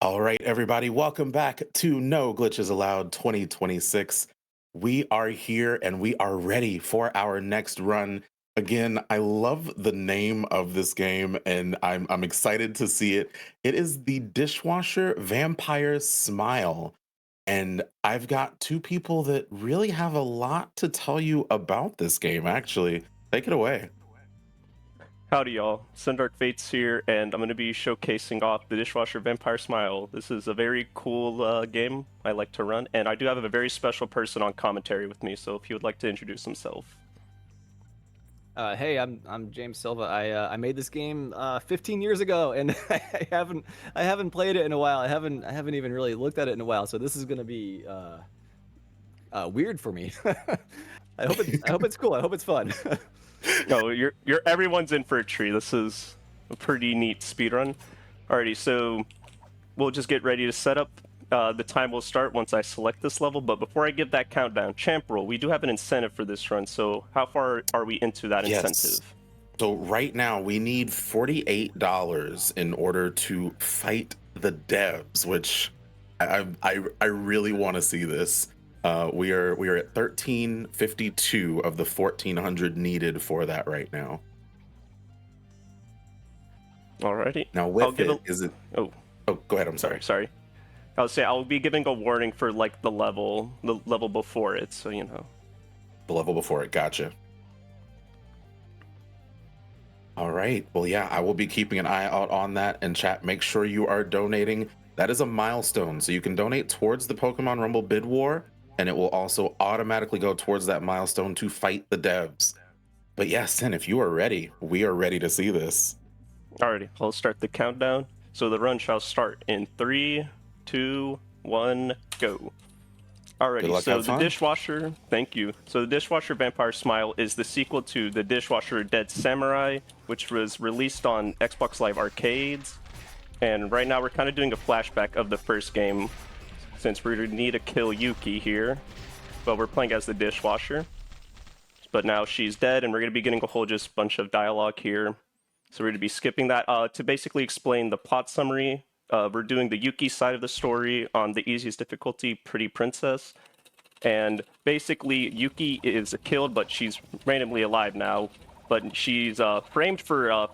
All right, everybody, welcome back to No Glitches Allowed 2026. We are here and we are ready for our next run. Again, I love the name of this game and I'm excited to see it. It is the Dishwasher Vampire Smile. And I've got two people that really have a lot to tell you about this game, actually. Take it away. Howdy y'all, sindarkfatez here, and I'm going to be showcasing off the Dishwasher Vampire Smile. This is a very cool game I like to run, and I do have a very special person on commentary with me, so if he would like to introduce himself. Hey, I'm James Silva. I made this game 15 years ago, and I haven't played it in a while. I haven't even really looked at it in a while. So this is gonna be weird for me. I hope it's cool. I hope it's fun. No, you're everyone's in for a treat. This is a pretty neat speedrun. Alrighty, so we'll just get ready to set up. The time will start once I select this level, but before I give that countdown, champ roll, we do have an incentive for this run, so how far are we into that incentive? So right now we need $48 in order to fight the devs, which I really want to see this. We are at 1352 of the 1400 needed for that right now. Alrighty. Now is it? Oh, go ahead. I'm sorry. sorry. I'll say I'll be giving a warning for like the level before it, so you know. The level before it. Gotcha. All right. Well, yeah, I will be keeping an eye out on that. And chat, make sure you are donating. That is a milestone. So you can donate towards the Pokemon Rumble bid war, and it will also automatically go towards that milestone to fight the devs. But yes, Sin, if you are ready, we are ready to see this. Alrighty, I'll start the countdown. So the run shall start in 3, 2, 1, go. Alrighty, so the Dishwasher, thank you. So the Dishwasher Vampire Smile is the sequel to the Dishwasher Dead Samurai, which was released on Xbox Live Arcades. And right now we're kind of doing a flashback of the first game, since we need to kill Yuki here. But we're playing as the Dishwasher. But now she's dead, and we're going to be getting a whole just bunch of dialogue here. So we're going to be skipping that. To basically explain the plot summary, we're doing the Yuki side of the story on the easiest difficulty, Pretty Princess. And basically, Yuki is killed, but she's randomly alive now. But she's framed for,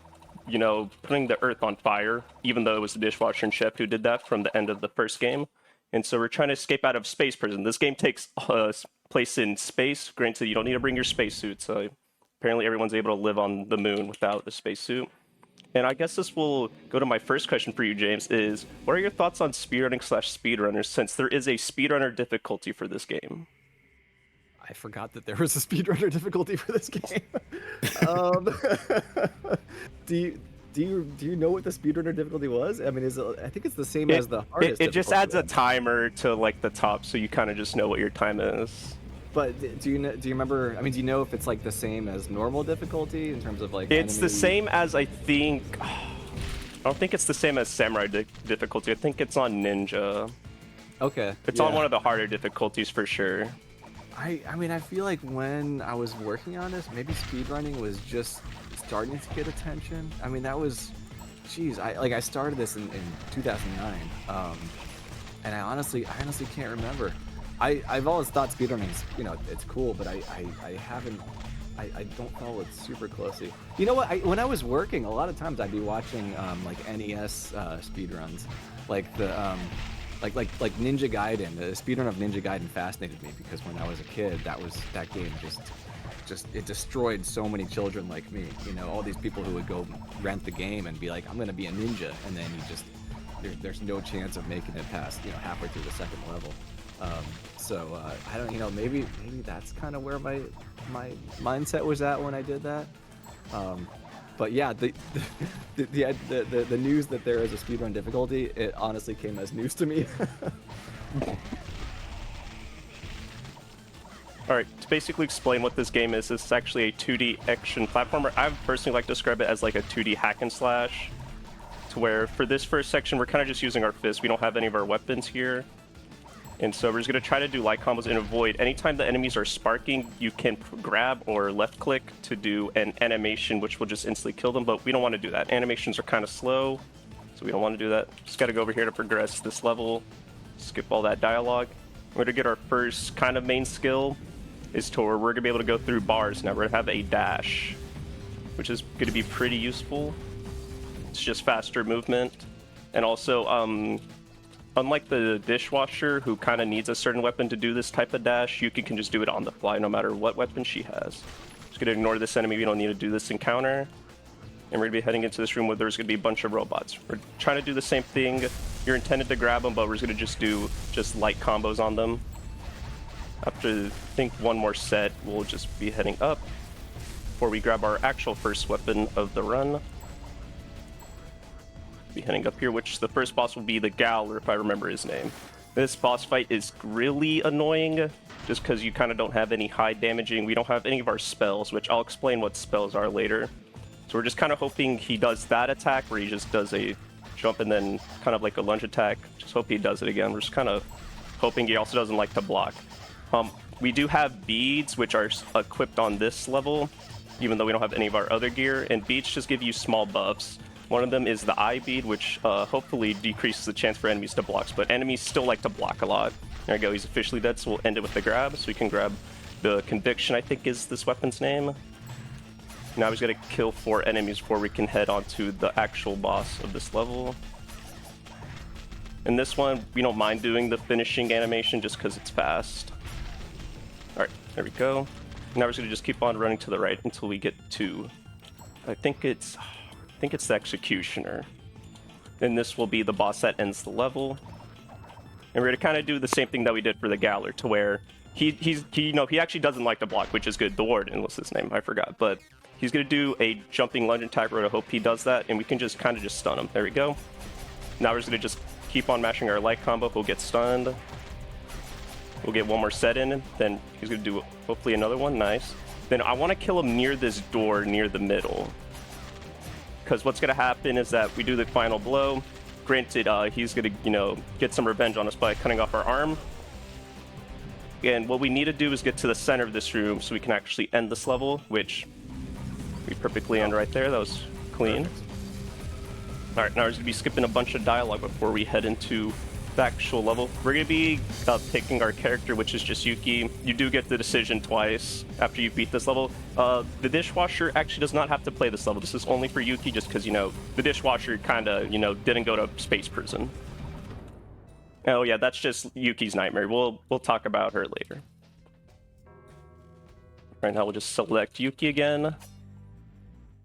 putting the earth on fire, even though it was the Dishwasher and Chef who did that from the end of the first game. And so we're trying to escape out of space prison. This game takes place in space. Granted, you don't need to bring your spacesuit, so apparently everyone's able to live on the moon without a spacesuit. And I guess this will go to my first question for you, James, is what are your thoughts on speedrunning/speedrunners, since there is a speedrunner difficulty for this game? I forgot that there was a speedrunner difficulty for this game. Do you know what the speedrunner difficulty was? I mean, I think it's the same as the hardest. It just adds a timer to like the top, so you kind of just know what your time is. But do you remember? I mean, do you know if it's like the same as normal difficulty in terms of like? It's the same as I think. I don't think it's the same as Samurai difficulty. I think it's on Ninja. Okay. It's on one of the harder difficulties for sure. I mean, I feel like when I was working on this, maybe speedrunning was just starting to get attention. I mean, that was, geez, I started this in 2009, and I honestly can't remember. I've always thought speedrunning's, it's cool, but I don't follow it super closely. You know what? When I was working, a lot of times I'd be watching like NES speedruns, like the like Ninja Gaiden. The speedrun of Ninja Gaiden fascinated me because when I was a kid, that game just it destroyed so many children like me. All these people who would go rent the game and be like, I'm gonna be a ninja, and then there's no chance of making it past halfway through the second level. So I don't, maybe that's kind of where my mindset was at when I did that. But yeah, the news that there is a speedrun difficulty, it honestly came as news to me. Alright, to basically explain what this game is, it's actually a 2D action platformer. I personally like to describe it as like a 2D hack and slash, to where for this first section we're kind of just using our fists. We don't have any of our weapons here. And so we're just going to try to do light combos and avoid. Anytime the enemies are sparking, you can grab or left click to do an animation, which will just instantly kill them, but we don't want to do that. Animations are kind of slow, so so we don't want to do that. Just got to go over here to progress this level, skip all that dialogue. We're going to get our first kind of main skill is to where we're going to be able to go through bars. Now we're going to have a dash, which is going to be pretty useful. It's just faster movement. And also, unlike the Dishwasher, who kind of needs a certain weapon to do this type of dash, Yuki can just do it on the fly no matter what weapon she has. Just going to ignore this enemy. We don't need to do this encounter. And we're going to be heading into this room where there's going to be a bunch of robots. We're trying to do the same thing. You're intended to grab them, but we're going to just do light combos on them. After, I think, one more set, we'll just be heading up before we grab our actual first weapon of the run. Be heading up here, which the first boss will be the Gowler, if I remember his name. This boss fight is really annoying, just because you kind of don't have any high damaging. We don't have any of our spells, which I'll explain what spells are later. So we're just kind of hoping he does that attack, where he just does a jump and then kind of like a lunge attack. Just hope he does it again. We're just kind of hoping he also doesn't like to block. We do have beads, which are equipped on this level, even though we don't have any of our other gear. And beads just give you small buffs. One of them is the eye bead, which hopefully decreases the chance for enemies to block, but enemies still like to block a lot. There we go, he's officially dead, so we'll end it with the grab. So we can grab the Conviction, I think is this weapon's name. Now he's gonna kill 4 enemies before we can head on to the actual boss of this level. In this one, we don't mind doing the finishing animation just because it's fast. Alright, there we go. Now we're gonna just keep on running to the right until we get to, I think it's the Executioner. And this will be the boss that ends the level. And we're gonna kind of do the same thing that we did for the Gowler, to where he actually doesn't like to block, which is good. The Warden was his name, I forgot, but he's gonna do a jumping lunge attack. We're gonna hope he does that, and we can just kind of just stun him. There we go. Now we're just gonna just keep on mashing our light combo. He'll get stunned. We'll get one more set in, then he's gonna do hopefully another one. Nice. Then I want to kill him near this door, near the middle. Because what's gonna happen is that we do the final blow. Granted, he's gonna, get some revenge on us by cutting off our arm. And what we need to do is get to the center of this room so we can actually end this level, which we perfectly end right there. That was clean. Alright, now we're gonna be skipping a bunch of dialogue before we head into the actual level. We're gonna be picking our character, which is just Yuki. You do get the decision twice after you beat this level. The Dishwasher actually does not have to play this level. This is only for Yuki, just because the Dishwasher kind of didn't go to space prison. Oh yeah, that's just Yuki's nightmare. We'll talk about her later. Right now we'll just select Yuki again.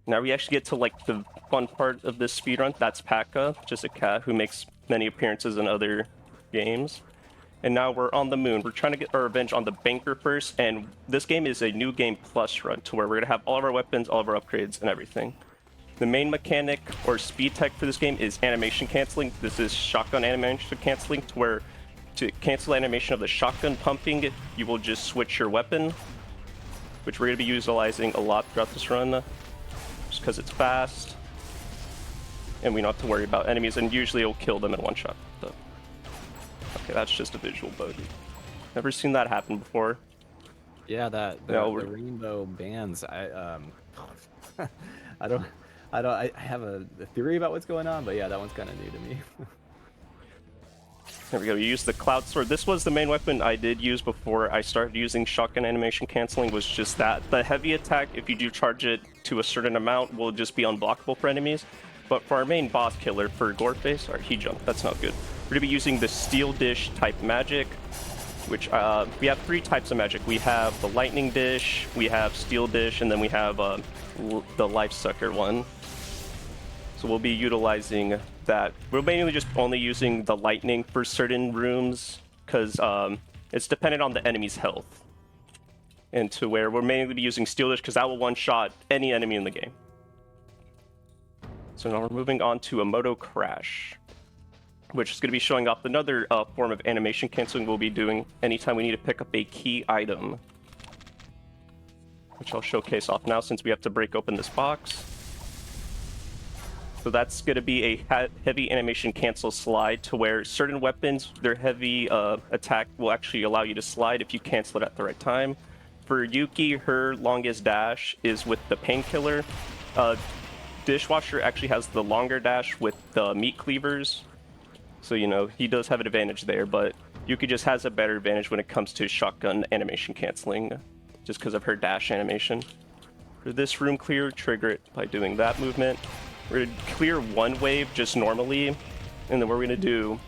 Now we actually get to like the fun part of this speedrun. That's Paka, just a cat who makes many appearances in other games. And now we're on the moon. We're trying to get our revenge on the banker first, and this game is a new game plus run, to where we're gonna have all of our weapons, all of our upgrades, and everything. The main mechanic or speed tech for this game is animation canceling. This is shotgun animation canceling, to where to cancel animation of the shotgun pumping, you will just switch your weapon, which we're gonna be utilizing a lot throughout this run, just because it's fast. And we don't have to worry about enemies, and usually it'll kill them in one shot. So. Okay, that's just a visual bogey. Never seen that happen before. Yeah, the rainbow bands. I have a theory about what's going on, but yeah, that one's kind of new to me. There we go. You use the Cloud Sword. This was the main weapon I did use before I started using shotgun animation canceling. Was just that the heavy attack, if you do charge it to a certain amount, will just be unblockable for enemies. But for our main boss killer, for Goreface, he jumped, that's not good. We're gonna be using the Steel Dish type magic, which we have 3 types of magic. We have the Lightning Dish, we have Steel Dish, and then we have the Life Sucker one. So we'll be utilizing that. We're mainly just only using the Lightning for certain rooms, because it's dependent on the enemy's health. And to where we're mainly be using Steel Dish, because that will one-shot any enemy in the game. So now we're moving on to a Moto Crash, which is going to be showing off another form of animation canceling we'll be doing anytime we need to pick up a key item, which I'll showcase off now since we have to break open this box. So that's going to be a heavy animation cancel slide, to where certain weapons, their heavy attack will actually allow you to slide if you cancel it at the right time. For Yuki, her longest dash is with the Painkiller. Dishwasher actually has the longer dash with the meat cleavers. So, you know, he does have an advantage there, but Yuki just has a better advantage when it comes to shotgun animation canceling, just because of her dash animation. For this room clear, trigger it by doing that movement. We're going to clear one wave just normally, and then what we're going to do,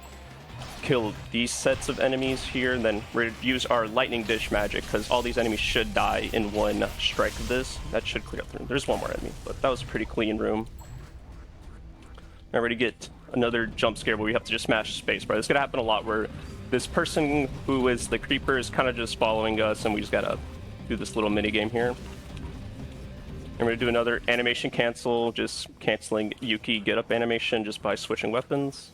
kill these sets of enemies here, and then we're going to use our lightning dish magic, because all these enemies should die in one strike of this. That should clear up the room. There's one more enemy, but that was a pretty clean room. Now we're going to get another jump scare where we have to just smash space bar. This is going to happen a lot where this person who is the creeper is kind of just following us, and we just got to do this little mini game here. And we're going to do another animation cancel, just canceling Yuki get up animation just by switching weapons.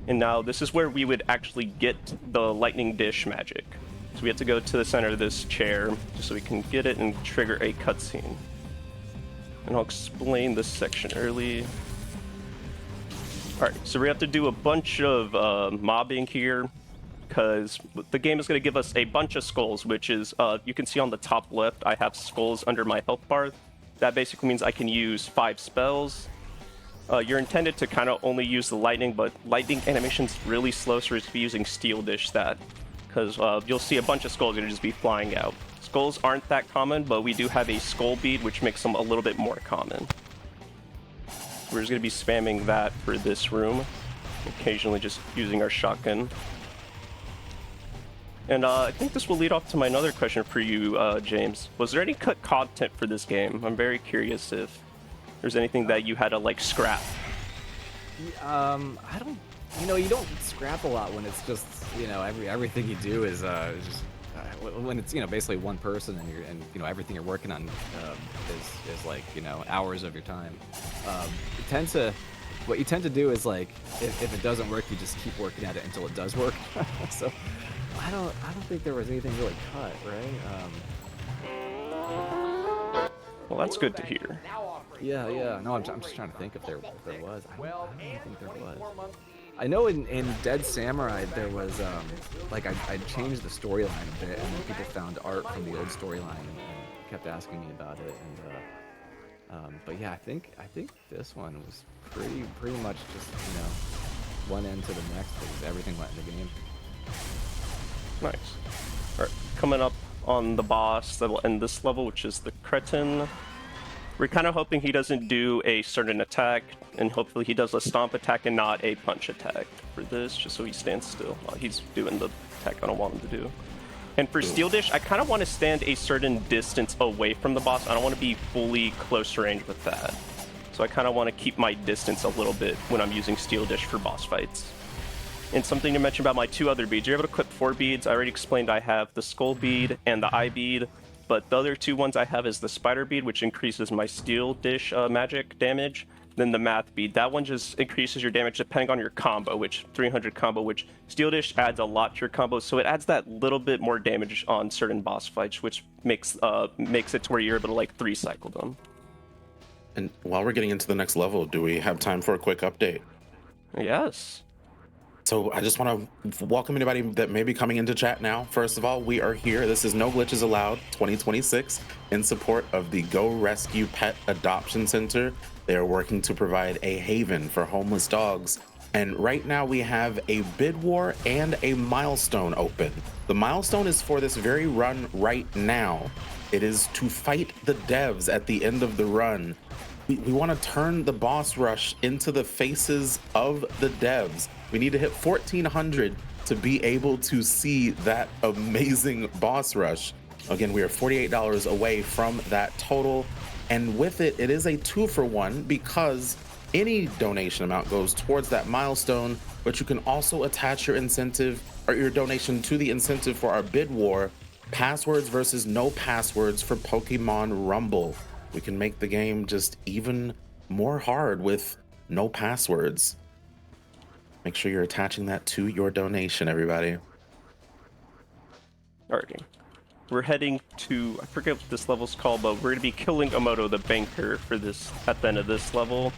And now this is where we would actually get the lightning dish magic. So we have to go to the center of this chair just so we can get it and trigger a cutscene. And I'll explain this section early. Alright, so we have to do a bunch of mobbing here, because the game is going to give us a bunch of skulls, which is, you can see on the top left, I have skulls under my health bar. That basically means I can use 5 spells. You're intended to kind of only use the lightning, but lightning animation's really slow, so we're just be using Steel Dish that, because you'll see a bunch of skulls going to just be flying out. Skulls aren't that common, but we do have a skull bead, which makes them a little bit more common. We're just going to be spamming that for this room, occasionally just using our shotgun. And I think this will lead off to my another question for you, James. Was there any cut content for this game? I'm very curious if there's anything that you had to, like, scrap. I don't... You know, you don't scrap a lot when it's just, you know, everything you do is just... when it's, you know, basically one person and you know, everything you're working on is like, you know, hours of your time. What you tend to do is, like, if it doesn't work, you just keep working at it until it does work. So I don't think there was anything really cut, right? Well, that's good to hear. Yeah. No, I'm just trying to think if there was. I don't think there was. I know in Dead Samurai there was like I changed the storyline a bit, and then people found art from the old storyline and kept asking me about it. And but yeah, I think this one was pretty much just, you know, one end to the next because everything went in the game. Nice. All right, coming up on the boss that will end this level, which is the Cretin. We're kind of hoping he doesn't do a certain attack, and hopefully he does a stomp attack and not a punch attack for this, just so he stands still while he's doing the attack I don't want him to do. And for Steel Dish, I kind of want to stand a certain distance away from the boss. I don't want to be fully close range with that. So I kind of want to keep my distance a little bit when I'm using Steel Dish for boss fights. And something to mention about my 2 other beads. You're able to equip 4 beads. I already explained I have the Skull Bead and the Eye Bead. But the other 2 ones I have is the Spider Bead, which increases my Steel Dish magic damage. Then the Math Bead. That one just increases your damage depending on your combo, which 300 combo, which Steel Dish adds a lot to your combo. So it adds that little bit more damage on certain boss fights, which makes it to where you're able to, like, 3-cycle them. And while we're getting into the next level, do we have time for a quick update? Yes. So I just want to welcome anybody that may be coming into chat now. First of all, we are here. This is No Glitches Allowed 2026 in support of the Go Rescue Pet Adoption Center. They are working to provide a haven for homeless dogs. And right now we have a bid war and a milestone open. The milestone is for this very run right now. It is to fight the devs at the end of the run. We want to turn the boss rush into the faces of the devs. We need to hit 1400 to be able to see that amazing boss rush. Again, we are $48 away from that total. And with it, it is a 2-for-1 because any donation amount goes towards that milestone, but you can also attach your incentive or your donation to the incentive for our bid war, passwords versus no passwords for Pokemon Rumble. We can make the game just even more hard with no passwords. Make sure you're attaching that to your donation, everybody. Alrighty. We're heading to, I forget what this level's called, but we're going to be killing Omoto the banker for this at the end of this level.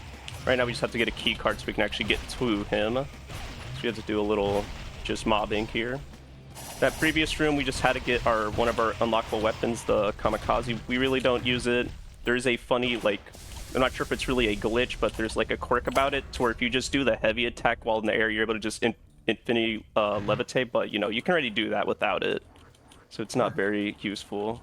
Right now we just have to get a key card so we can actually get to him. So we have to do a little just mobbing here. That previous room, we just had to get one of our unlockable weapons, the Kamikaze. We really don't use it. There's a funny, like, I'm not sure if it's really a glitch, but there's like a quirk about it to where if you just do the heavy attack while in the air, you're able to just infinity levitate, but you know, you can already do that without it. So it's not very useful.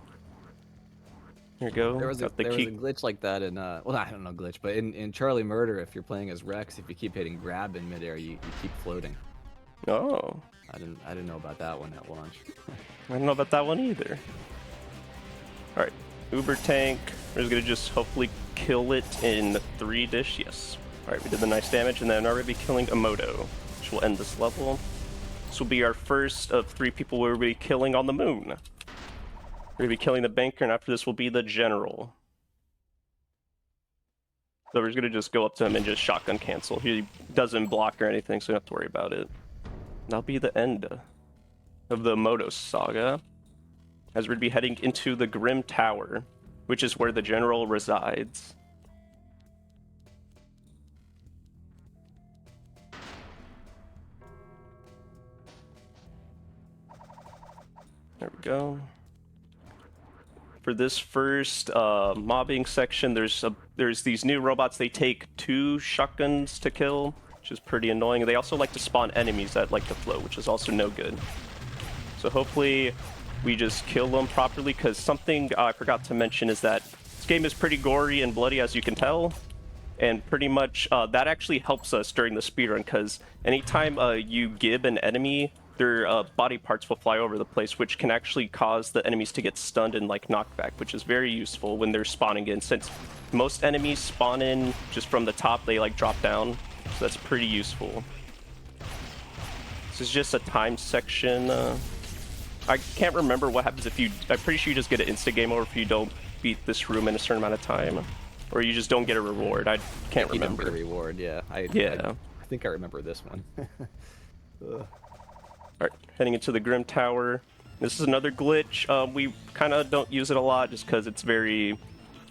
Here we go. There was a glitch like that in well, I don't know glitch, but in Charlie Murder, if you're playing as Rex, if you keep hitting grab in midair, you keep floating. Oh. I didn't know about that one at launch. I don't know about that one either. All right, Uber tank. We're gonna just hopefully kill it in 3 dish. Yes. All right, we did the nice damage, and then we're gonna be killing a Moto, which will end this level. This will be our first of 3 people we'll be killing on the moon. We're gonna be killing the banker, and after this will be the general. So we're gonna just go up to him and just shotgun cancel. He doesn't block or anything, so you don't have to worry about it. That'll be the end of the Moto saga, as we'd be heading into the Grim Tower, which is where the general resides. There we go. For this first mobbing section, there's these new robots. They take 2 shotguns to kill, which is pretty annoying. They also like to spawn enemies that like to float, which is also no good. So hopefully we just kill them properly, because something I forgot to mention is that this game is pretty gory and bloody, as you can tell. And pretty much that actually helps us during the speedrun, because anytime you gib an enemy, their body parts will fly over the place, which can actually cause the enemies to get stunned and like knockback, which is very useful when they're spawning in. Since most enemies spawn in just from the top, they like drop down, so that's pretty useful. This is just a time section. I can't remember what happens if you... I'm pretty sure you just get an instant game over if you don't beat this room in a certain amount of time. Or you just don't get a reward. I can't remember. You don't get a reward, yeah. I think I remember this one. Alright, heading into the Grim Tower. This is another glitch. We kind of don't use it a lot just because it's very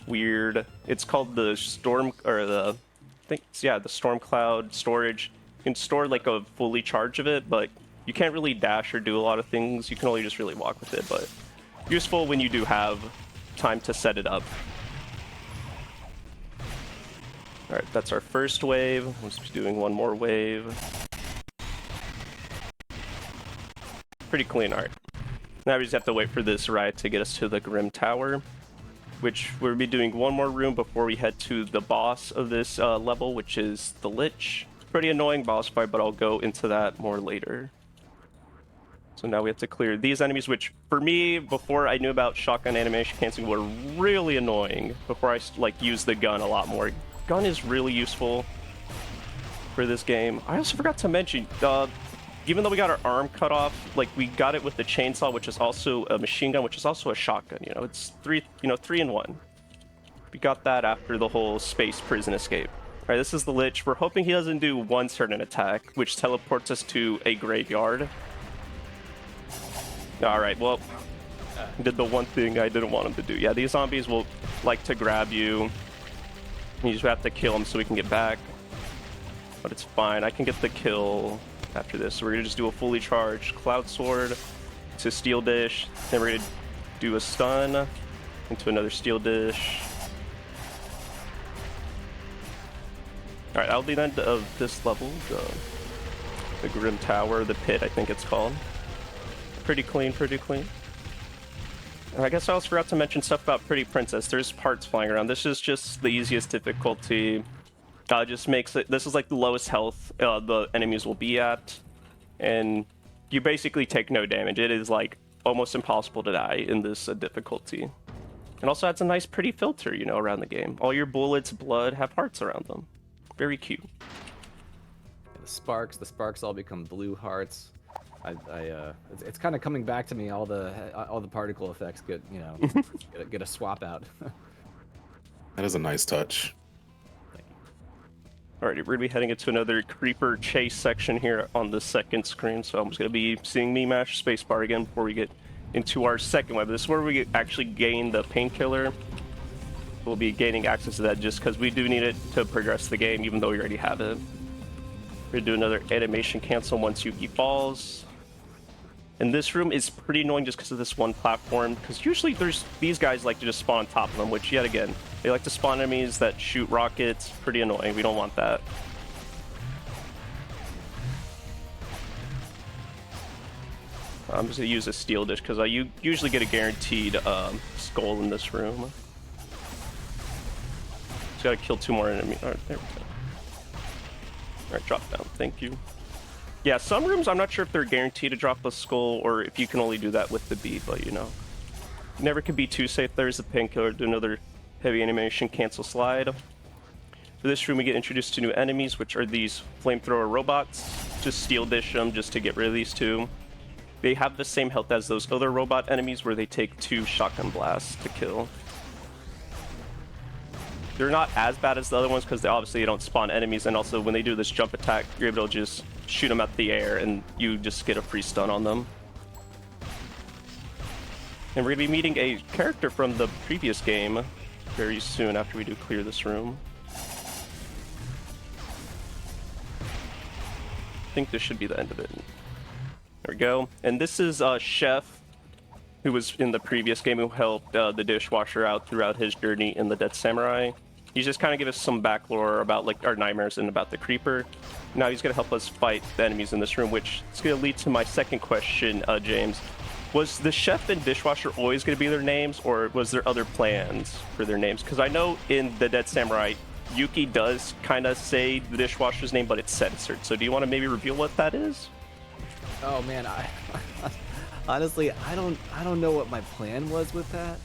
weird. It's called the Storm... or the... I think it's, yeah, the Storm Cloud storage. You can store like a fully charge of it, but you can't really dash or do a lot of things. You can only just really walk with it, but useful when you do have time to set it up. Alright, that's our first wave. We'll just be doing one more wave. Pretty clean, alright. Now we just have to wait for this ride to get us to the Grim Tower, which we'll be doing one more room before we head to the boss of this level, which is the Lich. Pretty annoying boss fight, but I'll go into that more later. So now we have to clear these enemies, which for me, before I knew about shotgun animation canceling, were really annoying. Before I like used the gun a lot more. Gun is really useful for this game. I also forgot to mention, even though we got our arm cut off, like we got it with the chainsaw, which is also a machine gun, which is also a shotgun. You know, it's 3 in 1. We got that after the whole space prison escape. All right, this is the Lich. We're hoping he doesn't do one certain attack, which teleports us to a graveyard. All right, well, did the one thing I didn't want him to do. Yeah, these zombies will like to grab you. You just have to kill them so we can get back. But it's fine. I can get the kill after this. So we're going to just do a fully charged Cloud Sword to Steel Dish. Then we're going to do a stun into another Steel Dish. All right, that'll be the end of this level. The Grim Tower, the Pit, I think it's called. Pretty clean, pretty clean. And I guess I also forgot to mention stuff about Pretty Princess. There's parts flying around. This is just the easiest difficulty. Just makes it... This is like the lowest health the enemies will be at. And you basically take no damage. It is like almost impossible to die in this difficulty. And also adds a nice pretty filter, you know, around the game. All your bullets, blood, have hearts around them. Very cute. The sparks all become blue hearts. It's kind of coming back to me. All the particle effects get, you know, get a swap out. That is a nice touch. Alrighty, we're gonna be heading into another creeper chase section here on the second screen. So I'm just gonna be seeing me mash spacebar again before we get into our second web. This is where we actually gain the painkiller. We'll be gaining access to that just because we do need it to progress the game, even though we already have it. We're gonna do another animation cancel once Yuki falls. And this room is pretty annoying just because of this one platform, because usually these guys like to just spawn on top of them, which yet again, they like to spawn enemies that shoot rockets. Pretty annoying. We don't want that. I'm just going to use a steel dish because I usually get a guaranteed skull in this room. Just got to kill 2 more enemies. Alright, there we go. Alright, drop down. Thank you. Yeah, some rooms I'm not sure if they're guaranteed to drop a skull or if you can only do that with the bead, but you know. Never can be too safe. There's the painkiller, do another heavy animation, cancel slide. For this room we get introduced to new enemies, which are these flamethrower robots. Just steel dish them just to get rid of these 2. They have the same health as those other robot enemies where they take 2 shotgun blasts to kill. They're not as bad as the other ones because they obviously don't spawn enemies, and also when they do this jump attack, you're able to just shoot them at the air and you just get a free stun on them. And we're going to be meeting a character from the previous game very soon after we do clear this room. I think this should be the end of it. There we go. And this is Chef, who was in the previous game, who helped the Dishwasher out throughout his journey in the Dead Samurai. He's just kind of give us some back lore about like our nightmares and about the Creeper. Now he's going to help us fight the enemies in this room, which is going to lead to my second question, James. Was the Chef and Dishwasher always going to be their names, or was there other plans for their names? Because I know in the Dead Samurai, Yuki does kind of say the Dishwasher's name, but it's censored. So do you want to maybe reveal what that is? Oh man, honestly, I don't know what my plan was with that.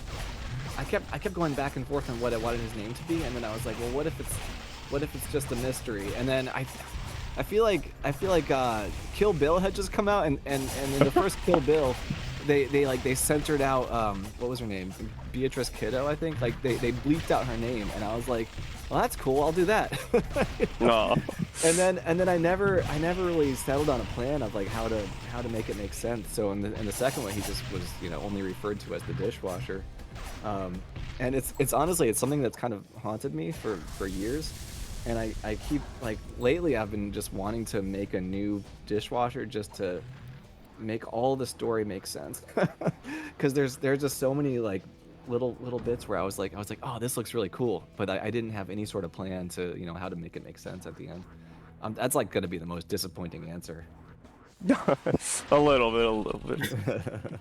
I kept going back and forth on what I wanted his name to be, and then I was like, well, what if it's just a mystery? And then I feel like Kill Bill had just come out, and in the first Kill Bill, they censored out what was her name? Beatrice Kiddo, I think. Like they bleeped out her name, and I was like, well, that's cool. I'll do that. No. And then I never really settled on a plan of like how to make it make sense. So in the second one, he just was only referred to as the Dishwasher. And it's honestly, it's something that's kind of haunted me for years. And I keep, like, lately I've been just wanting to make a new Dishwasher just to make all the story make sense. Because there's just so many, like, little bits where I was like, oh, this looks really cool. But I didn't have any sort of plan to, how to make it make sense at the end. That's, like, going to be the most disappointing answer. a little bit.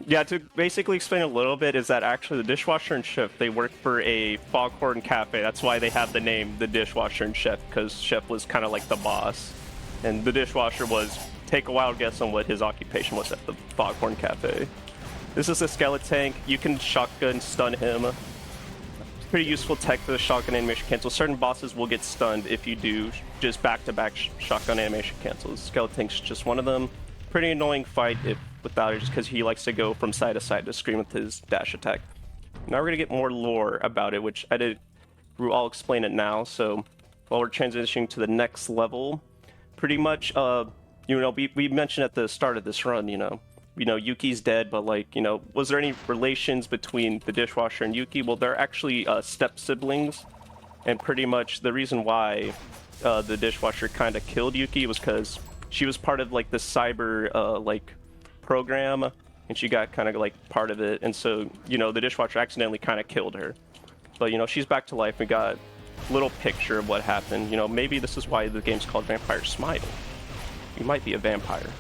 Yeah, to basically explain a little bit is that actually the Dishwasher and Chef, they work for a Foghorn Cafe. That's why they have the name the Dishwasher and Chef, because Chef was kind of like the boss, and the Dishwasher was, take a wild guess on what his occupation was at the Foghorn Cafe. This is a skeleton. You can shotgun stun him. Pretty useful tech for the shotgun animation cancel. Certain bosses will get stunned if you do just back-to-back shotgun animation cancels. Skeleton's just one of them. Pretty annoying fight without it, just because he likes to go from side to side to scream with his dash attack. Now we're gonna get more lore about it, which I'll explain it now. So while we're transitioning to the next level, pretty much, we mentioned at the start of this run, Yuki's dead, but was there any relations between the Dishwasher and Yuki? Well, they're actually step siblings, and pretty much the reason why the Dishwasher kind of killed Yuki was because she was part of like the cyber program, and she got kind of like part of it, and so the Dishwasher accidentally kind of killed her. But she's back to life. We got a little picture of what happened. Maybe this is why the game's called Vampire Smite. You might be a vampire.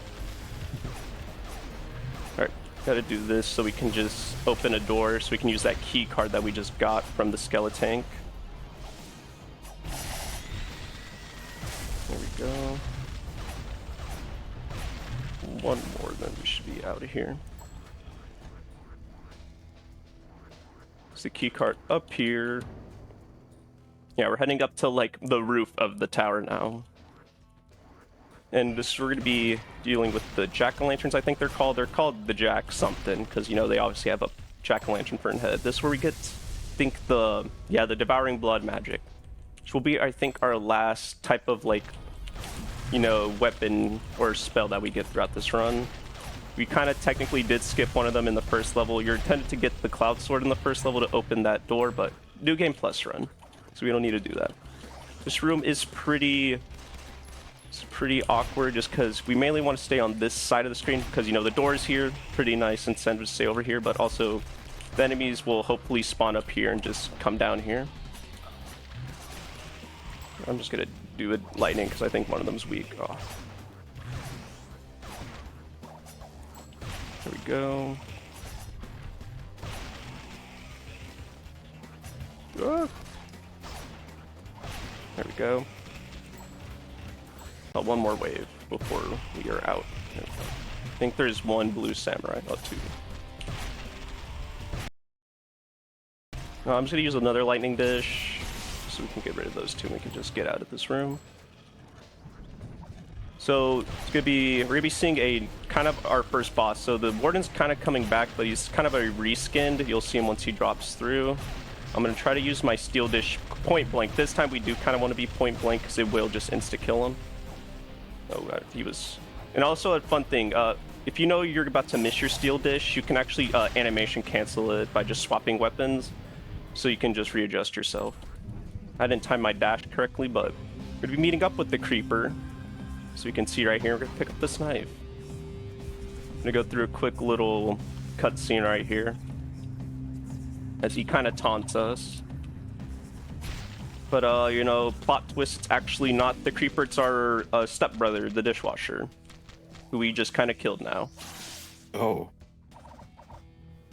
Alright, gotta do this so we can just open a door, so we can use that key card that we just got from the skeleton. There we go. One more, then we should be out of here. It's the key card up here. Yeah, we're heading up to like the roof of the tower now. And we're going to be dealing with the jack-o'-lanterns, I think they're called. They're called the jack something, because, they obviously have a jack-o'-lantern for a head. This is where we get, I think, the devouring blood magic. Which will be, I think, our last type of, weapon or spell that we get throughout this run. We kind of technically did skip one of them in the first level. You're intended to get the Cloud Sword in the first level to open that door, but New Game Plus run. So we don't need to do that. This room is pretty It's pretty awkward just because we mainly want to stay on this side of the screen because, you know, the door's here, pretty nice incentive to stay over here, but also the enemies will hopefully spawn up here and just come down here. I'm just going to do it lightning because I think one of them's weak. Oh. There we go. Ah. There we go. Oh, one more wave before we are out. I think there's one blue samurai. Oh, two. I'm just gonna use another lightning dish so we can get rid of those two and we can just get out of this room. So we're gonna be seeing a kind of our first boss. So the warden's kind of coming back, but he's kind of a reskinned. You'll see him once he drops through. I'm gonna try to use my steel dish point blank. This time we do kind of want to be point blank because it will just insta kill him. Oh, he was. And also a fun thing, if you know you're about to miss your steel dish, you can actually animation cancel it by just swapping weapons, so you can just readjust yourself. I didn't time my dash correctly, but we're gonna be meeting up with the creeper, so you can see right here. We're gonna pick up this knife. I'm gonna go through a quick little cutscene right here, as he kind of taunts us. But, you know, plot twist, it's actually not the creeper, it's our stepbrother, the dishwasher, who we just kind of killed now. Oh.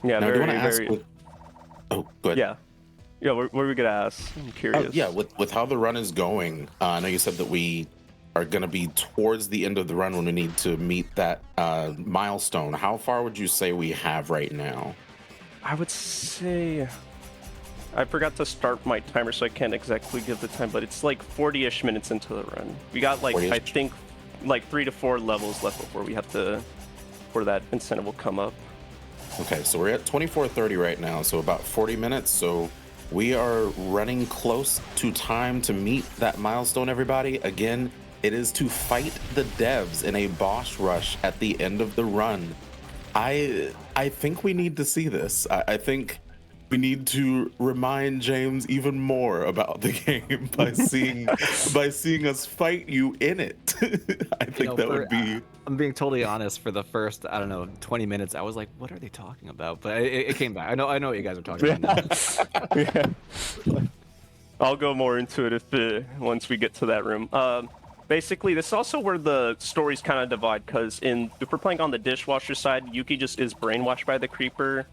Yeah, now, very... Oh, good. Yeah. Yeah, what were we gonna ask? I'm curious. Oh, yeah, with how the run is going, I know you said that we are gonna be towards the end of the run when we need to meet that milestone. How far would you say we have right now? I would say... I forgot to start my timer, so I can't exactly give the time, but it's like 40-ish minutes into the run. We got like, I think, like 3 to 4 levels left before we have to, before that incentive will come up. Okay, so we're at 24:30 right now, so about 40 minutes. So we are running close to time to meet that milestone, everybody. Again, it is to fight the devs in a boss rush at the end of the run. I think we need to see this. I think we need to remind James even more about the game by seeing us fight you in it. I think that would be... I'm being totally honest. For the first, I don't know, 20 minutes, I was like, "What are they talking about?" But it came back. I know what you guys are talking about now. Yeah. I'll go more into it once we get to that room. Basically, this is also where the stories kind of divide, because if we're playing on the dishwasher side, Yuki just is brainwashed by the creeper,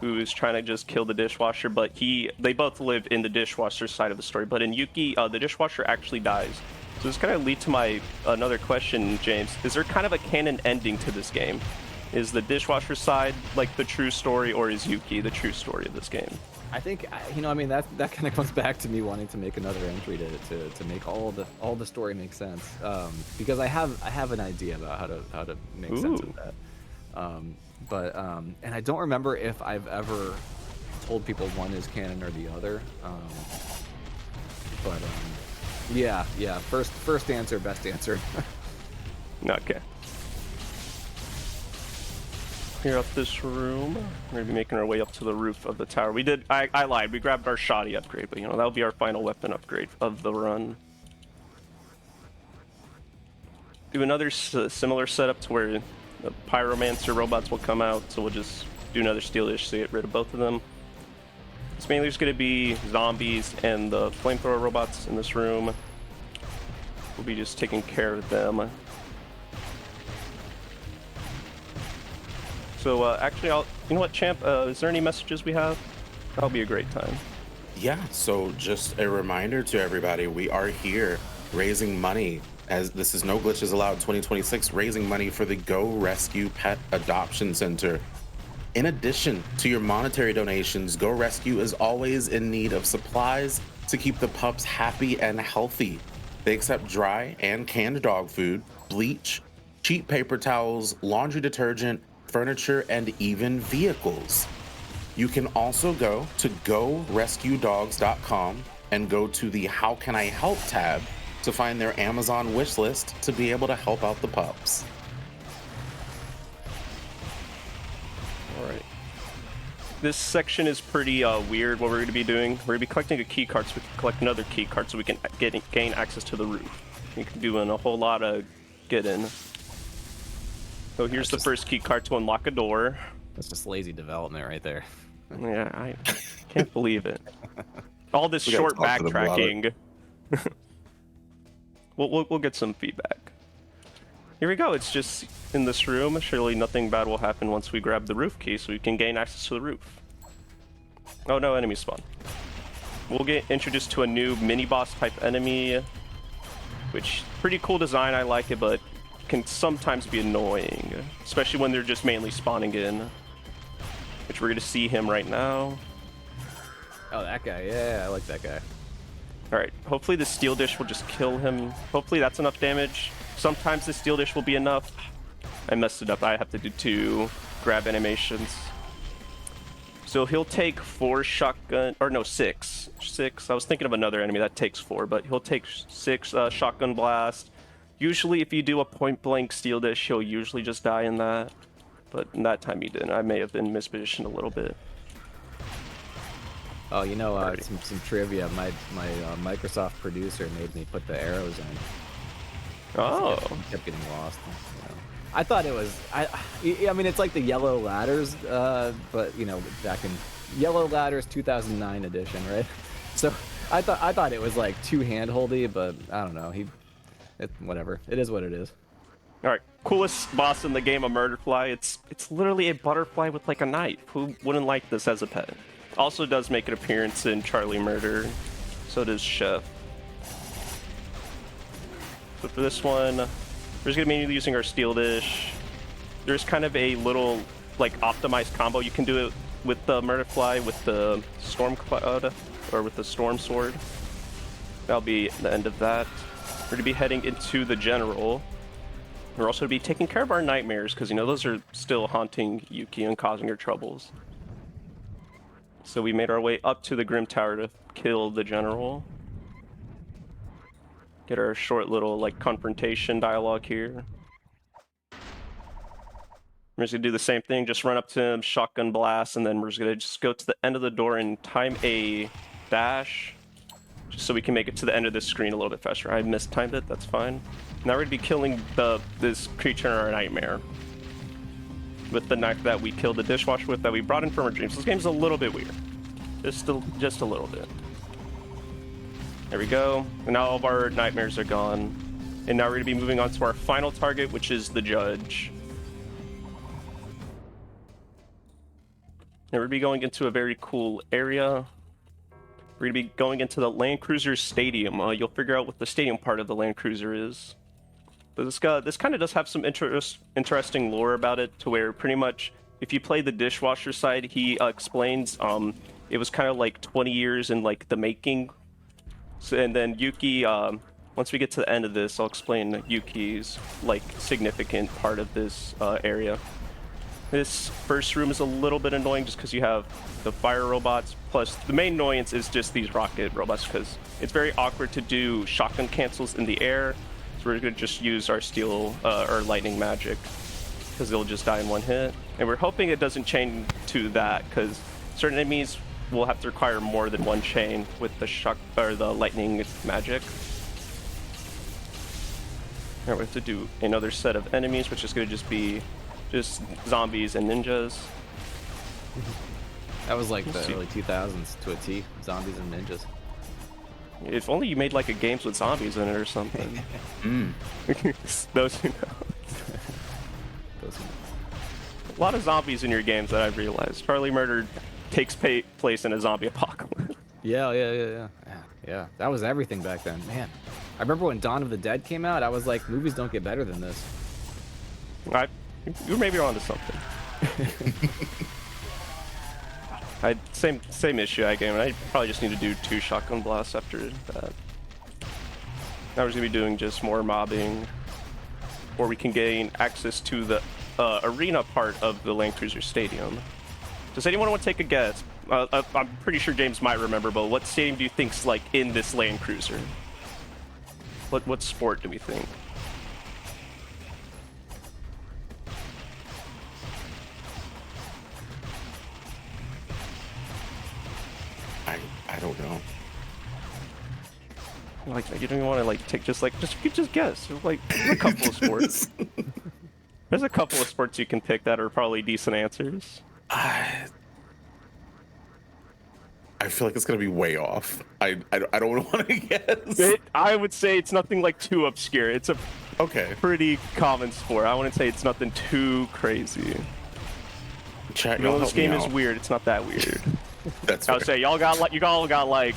who is trying to just kill the dishwasher, but they both live in the dishwasher side of the story. But in Yuki, the dishwasher actually dies. So this kind of leads to my another question, James. Is there kind of a canon ending to this game? Is the dishwasher side like the true story, or is Yuki the true story of this game? I think, you know, I mean, that kind of comes back to me wanting to make another entry to make all the story make sense, because I have an idea about how to make sense of that. And I don't remember if I've ever told people one is canon or the other. Yeah. First answer, best answer. Okay. Here up this room. We're gonna be making our way up to the roof of the tower. I lied. We grabbed our shoddy upgrade, but you know that'll be our final weapon upgrade of the run. Do another similar setup to where the pyromancer robots will come out, so we'll just do another steel dish to get rid of both of them. It's mainly just going to be zombies and the flamethrower robots in this room. We'll be just taking care of them. So actually, you know what, Champ? Is there any messages we have? That'll be a great time. Yeah, so just a reminder to everybody, we are here raising money, as this is No Glitches Allowed 2026, raising money for the Go Rescue Pet Adoption Center. In addition to your monetary donations, Go Rescue is always in need of supplies to keep the pups happy and healthy. They accept dry and canned dog food, bleach, cheap paper towels, laundry detergent, furniture, and even vehicles. You can also go to gorescuedogs.com and go to the How Can I Help tab to find their Amazon wish list to be able to help out the pups. All right. This section is pretty weird. What we're going to be doing, we're going to be collecting a key card so we can collect another key card so we can gain access to the roof. You can do a whole lot of getting. So here's the first key card to unlock a door. That's just lazy development right there. Yeah, I can't believe it. All this short backtracking. We'll get some feedback. Here we go. It's just in this room. Surely nothing bad will happen once we grab the roof key, so we can gain access to the roof. Oh no, enemy spawn. We'll get introduced to a new mini-boss type enemy, which pretty cool design. I like it, but can sometimes be annoying, especially when they're just mainly spawning in. Which we're gonna see him right now. Oh, that guy. Yeah, I like that guy. All right. Hopefully the steel dish will just kill him. Hopefully that's enough damage. Sometimes the steel dish will be enough. I messed it up. I have to do 2 grab animations. So he'll take 4 shotgun, or no, 6. 6. I was thinking of another enemy that takes 4, but he'll take 6 shotgun blast. Usually if you do a point blank steel dish, he'll usually just die in that. But in that time he didn't. I may have been mispositioned a little bit. Oh, you know, some trivia. My Microsoft producer made me put the arrows in. Oh. I kept getting lost. You know. I thought it was. I mean, it's like the yellow ladders, but you know, back in yellow ladders 2009 edition, right? So I thought it was like too handholdy, but I don't know. Whatever. It is what it is. All right, coolest boss in the game, a murderfly. It's literally a butterfly with like a knife. Who wouldn't like this as a pet? Also does make an appearance in Charlie Murder. So does Chef. So for this one, we're just gonna be using our steel dish. There's kind of a little like optimized combo. You can do it with the murderfly, with the storm cloud, or with the storm sword. That'll be the end of that. We're gonna be heading into the general. We're also going to be taking care of our nightmares, because, you know, those are still haunting Yuki and causing her troubles. So we made our way up to the Grim Tower to kill the general. Get our short little, like, confrontation dialogue here. We're just going to do the same thing, just run up to him, shotgun blast, and then we're just going to just go to the end of the door and time a dash, just so we can make it to the end of this screen a little bit faster. I mistimed it, that's fine. Now we're going to be killing this creature in our nightmare with the knife that we killed the dishwasher with, that we brought in from our dreams. This game's a little bit weird. Just a little bit. There we go. And now all of our nightmares are gone. And now we're going to be moving on to our final target, which is the judge. And we're going to be going into a very cool area. We're going to be going into the Land Cruiser Stadium. You'll figure out what the stadium part of the Land Cruiser is. But this kind of does have some interesting lore about it, to where pretty much if you play the dishwasher side, he explains it was kind of like 20 years in like the making. So, and then Yuki, once we get to the end of this, I'll explain Yuki's like significant part of this area. This first room is a little bit annoying just because you have the fire robots, plus the main annoyance is just these rocket robots, because it's very awkward to do shotgun cancels in the air. So we're going to just use our steel or lightning magic, because they'll just die in one hit. And we're hoping it doesn't chain to that, because certain enemies will have to require more than one chain with the the lightning magic. Now we have to do another set of enemies, which is going to just be zombies and ninjas. That was like the early 2000s to a T. Zombies and ninjas. If only you made like a games with zombies in it or something. Those who know. A lot of zombies in your games that I've realized. Charlie Murder takes place in a zombie apocalypse. Yeah. That was everything back then, man. I remember when Dawn of the Dead came out, I was like, movies don't get better than this. You maybe are onto something. Same issue I game. I probably just need to do 2 shotgun blasts after that. Now we're gonna be doing just more mobbing, or we can gain access to the arena part of the Land Cruiser Stadium. Does anyone want to take a guess? I'm pretty sure James might remember, but what stadium do you think's like in this Land Cruiser? What sport do we think? I don't know. Like you don't even want to like take just you could just guess. Like there's a couple of sports. There's a couple of sports you can pick that are probably decent answers. I feel like it's gonna be way off. I don't want to guess. I would say it's nothing like too obscure. It's a pretty common sport. I wouldn't say it's nothing too crazy. Chat, you know, this game is weird. It's not that weird. That's I would say you all got like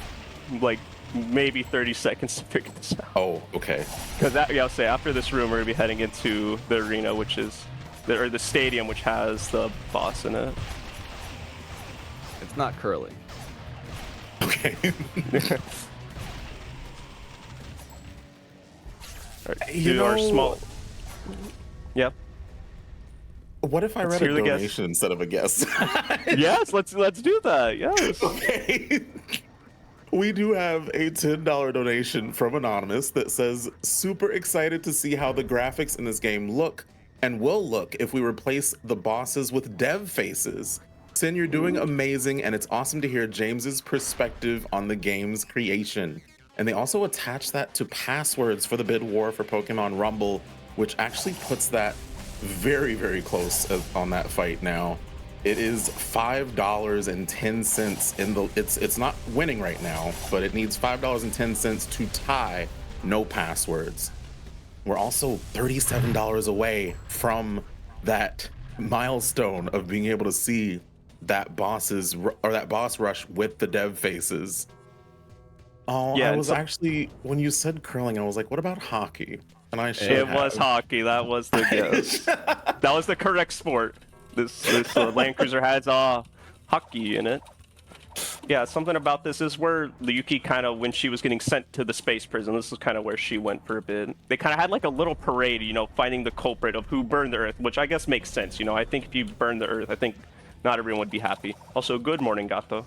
maybe 30 seconds to figure this out. Oh, okay. Because I'll say after this room, we're gonna be heading into the arena, which is the stadium, which has the boss in it. It's not curling. Okay. Our small. Yep. What if I read a donation instead of a guess? Yes, let's do that. Yes. Okay. We do have a $10 donation from Anonymous that says, super excited to see how the graphics in this game look and will look if we replace the bosses with dev faces. Sin, you're doing amazing, and it's awesome to hear James's perspective on the game's creation. And they also attach that to passwords for the bid war for Pokemon Rumble, which actually puts that very, very close on that fight now. It is $5.10 in the. It's not winning right now, but it needs $5.10 to tie no passwords. We're also $37 away from that milestone of being able to see that boss rush with the dev faces. Oh, yeah, I was actually, when you said curling, I was like, what about hockey? And I should It was hockey. That was the guess. That was the correct sport. This Land Cruiser has hockey in it. Yeah, something about this is where Yuki kind of, when she was getting sent to the space prison, this is kind of where she went for a bit. They kind of had like a little parade, you know, finding the culprit of who burned the Earth, which I guess makes sense. You know, I think if you burn the Earth, I think not everyone would be happy. Also, good morning, Gato.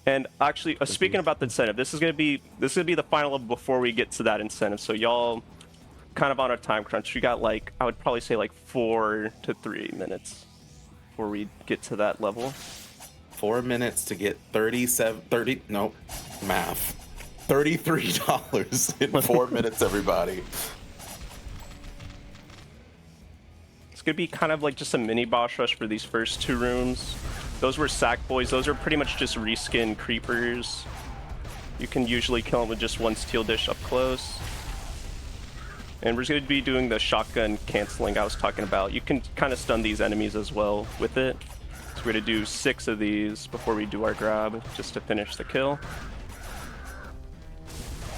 And actually, speaking about the incentive, this is gonna be the final level before we get to that incentive. So y'all, kind of on a time crunch. We got like, I would probably say like 4 to 3 minutes before we get to that level. 4 minutes to get $33 in 4 minutes, everybody. It's gonna be kind of like just a mini boss rush for these first 2 rooms. Those were sack boys. Those are pretty much just reskin creepers. You can usually kill them with just one steel dish up close. And we're going to be doing the shotgun canceling I was talking about. You can kind of stun these enemies as well with it. So we're going to do 6 of these before we do our grab, just to finish the kill.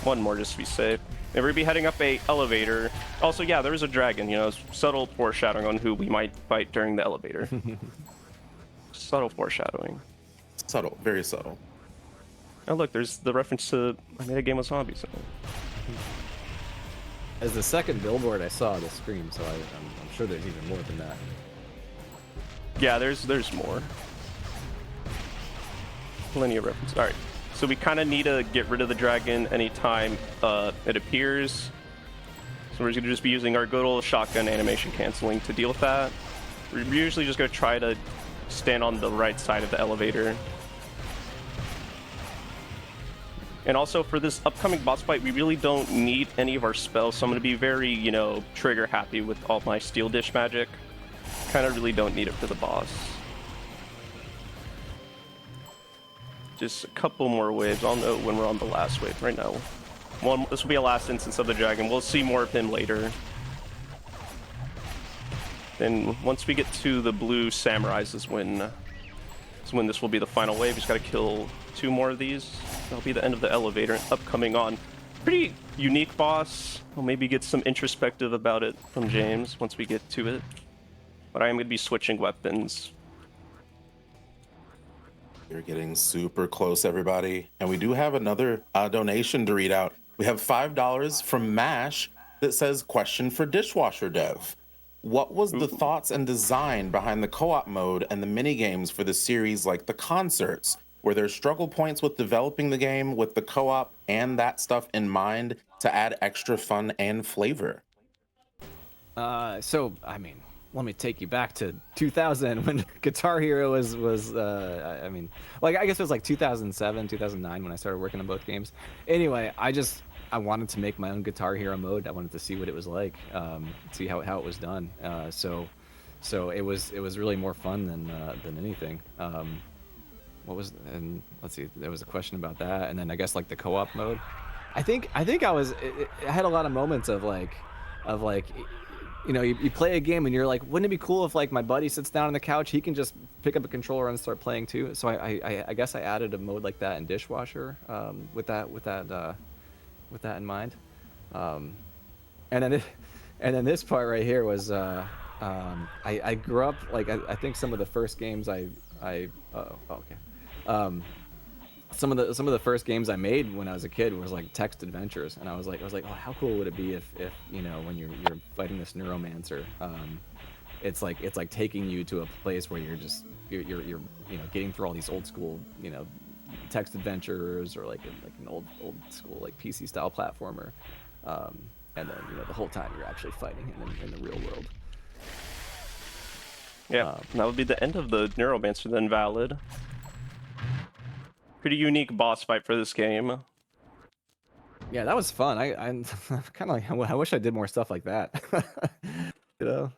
1 more just to be safe. And we're going to be heading up a elevator. Also, yeah, there is a dragon, you know, subtle foreshadowing on who we might fight during the elevator. Subtle foreshadowing. Subtle, very subtle. Oh look, there's the reference to I made a game with zombies in it. As the second billboard I saw the scream, so I'm sure there's even more than that. Yeah, there's more. Plenty of references. Alright, so we kind of need to get rid of the dragon anytime it appears. So we're going to just be using our good old shotgun animation canceling to deal with that. We're usually just going to try to stand on the right side of the elevator. And also for this upcoming boss fight, we really don't need any of our spells, so I'm going to be very, you know, trigger happy with all my steel dish magic. Kind of really don't need it for the boss. Just a couple more waves. I'll know when we're on the last wave right now. This will be a last instance of the dragon. We'll see more of him later. Then once we get to the blue samurais is when this will be the final wave. Just gotta kill 2 more of these. That'll be the end of the elevator. Upcoming on. Pretty unique boss. We'll maybe get some introspective about it from James once we get to it. But I am gonna be switching weapons. You're getting super close, everybody. And we do have another donation to read out. We have $5 from MASH that says, question for Dishwasher Dev. What was the thoughts and design behind the co-op mode and the mini games for the series, like the concerts? Were there struggle points with developing the game with the co-op and that stuff in mind to add extra fun and flavor? So, I mean, let me take you back to 2000 when Guitar Hero was I mean, like, I guess it was like 2007, 2009 when I started working on both games. Anyway, I wanted to make my own Guitar Hero mode. I wanted to see what it was like, see how it was done. So it was really more fun than anything. What was, and let's see, there was a question about that, and then I guess like the co-op mode. I think I had a lot of moments of like, you know, you play a game and you're like, wouldn't it be cool if like my buddy sits down on the couch, he can just pick up a controller and start playing too. So I guess I added a mode like that in Dishwasher, with that in mind. And then this part right here was I grew up like I think some of the first games some of the first games I made when I was a kid was like text adventures, and I was like, oh, how cool would it be if you know, when you're fighting this neuromancer, it's like taking you to a place where you're you know, getting through all these old school, you know, text adventures, or like an old school like PC style platformer, and then, you know, the whole time you're actually fighting in the real world. Yeah, that would be the end of the neuromancer then. Valid. Pretty unique boss fight for this game. Yeah, that was fun. I'm kind of like, I wish I did more stuff like that. You know,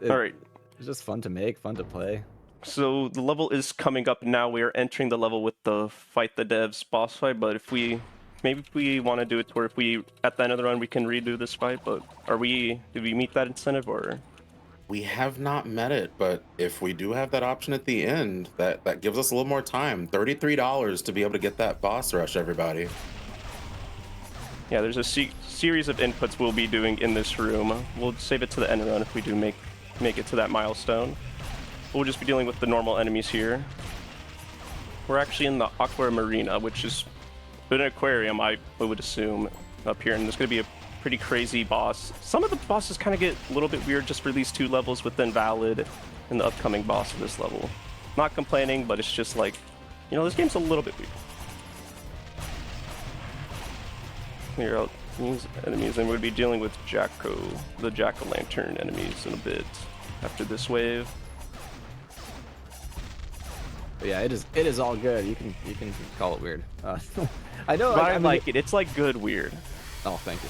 all right. It's just fun to make, fun to play. So the level is coming up now. We are entering the level with the Fight the Devs boss fight, but if we want to do it to where if we, at the end of the run, we can redo this fight, but did we meet that incentive, or? We have not met it, but if we do have that option at the end, that gives us a little more time. $33 to be able to get that boss rush, everybody. Yeah, there's a series of inputs we'll be doing in this room. We'll save it to the end run if we do make it to that milestone. We'll just be dealing with the normal enemies here. We're actually in the Aqua Marina, which is an aquarium, I would assume, up here, and there's going to be a pretty crazy boss. Some of the bosses kind of get a little bit weird just for these two levels, within Valid and the upcoming boss of this level. Not complaining, but it's just like, you know, this game's a little bit weird. Clear out these enemies, and we'll be dealing with the jack-o'-lantern enemies in a bit after this wave. But yeah, it is all good. You can call it weird. I know. But I like it. It's like good weird. Oh, thank you.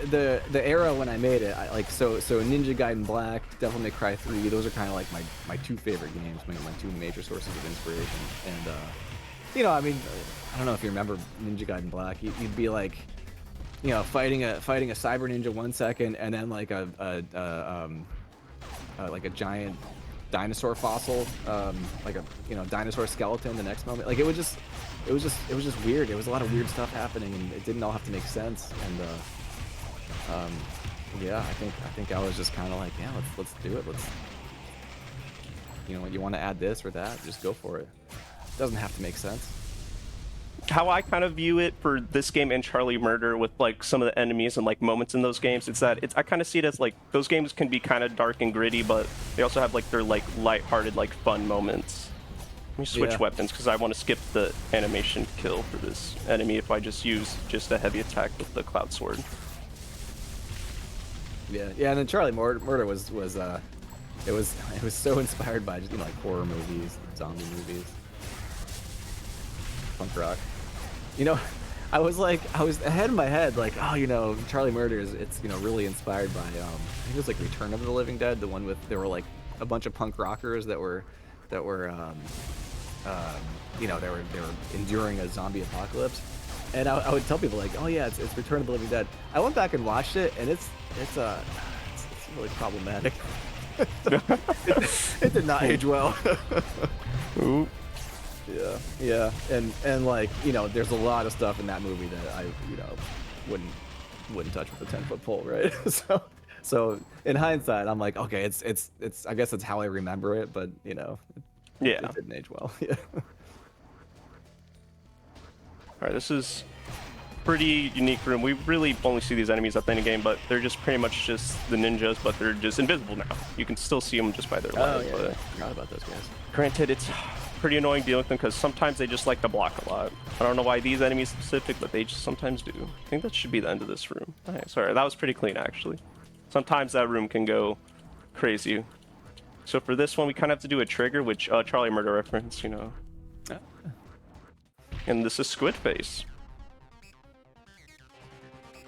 The era when I made it, so Ninja Gaiden Black, Devil May Cry 3, those are kind of like my two favorite games, my two major sources of inspiration. And you know, I mean, I don't know if you remember Ninja Gaiden Black. You'd be like, you know, fighting a cyber ninja 1 second, and then like a giant dinosaur fossil, like a, you know, dinosaur skeleton the next moment. Like it was just weird. There was a lot of weird stuff happening, and it didn't all have to make sense. And yeah, I think I was just kind of like, yeah, let's do it. Let's, you know, you want to add this or that, just go for it. It doesn't have to make sense. How I kind of view it for this game and Charlie Murder, with like some of the enemies and like moments in those games, it's that I kind of see it as like those games can be kind of dark and gritty, but they also have like their like lighthearted, like fun moments. Let me switch weapons because I want to skip the animation kill for this enemy if I just use a heavy attack with the Cloud Sword. Yeah, and then Charlie Murder was it was so inspired by just, you know, like horror movies, zombie movies, punk rock. You know, I was ahead in my head like, oh, you know, Charlie Murder it's you know, really inspired by I think it was like Return of the Living Dead, the one with, there were like a bunch of punk rockers that were you know, they were enduring a zombie apocalypse, and I would tell people like, oh yeah, it's Return of the Living Dead. I went back and watched it, and it's really problematic. It did not age well. Ooh. Yeah, and like, you know, there's a lot of stuff in that movie that I, you know, wouldn't touch with a 10-foot pole, right? So in hindsight, I'm like, okay, it's I guess it's how I remember it, but you know, it didn't age well. Yeah. All right, this is pretty unique room. We really only see these enemies at the end of the game, but they're just pretty much just the ninjas, but they're just invisible now. You can still see them just by their light. Oh, yeah. I forgot about those guys. Granted, it's pretty annoying dealing with them because sometimes they just like to block a lot. I don't know why these enemies specific, but they just sometimes do. I think that should be the end of this room. All right, sorry, that was pretty clean actually. Sometimes that room can go crazy. So for this one, we kind of have to do a trigger, which Charlie Murder reference, you know. And this is Squid Face.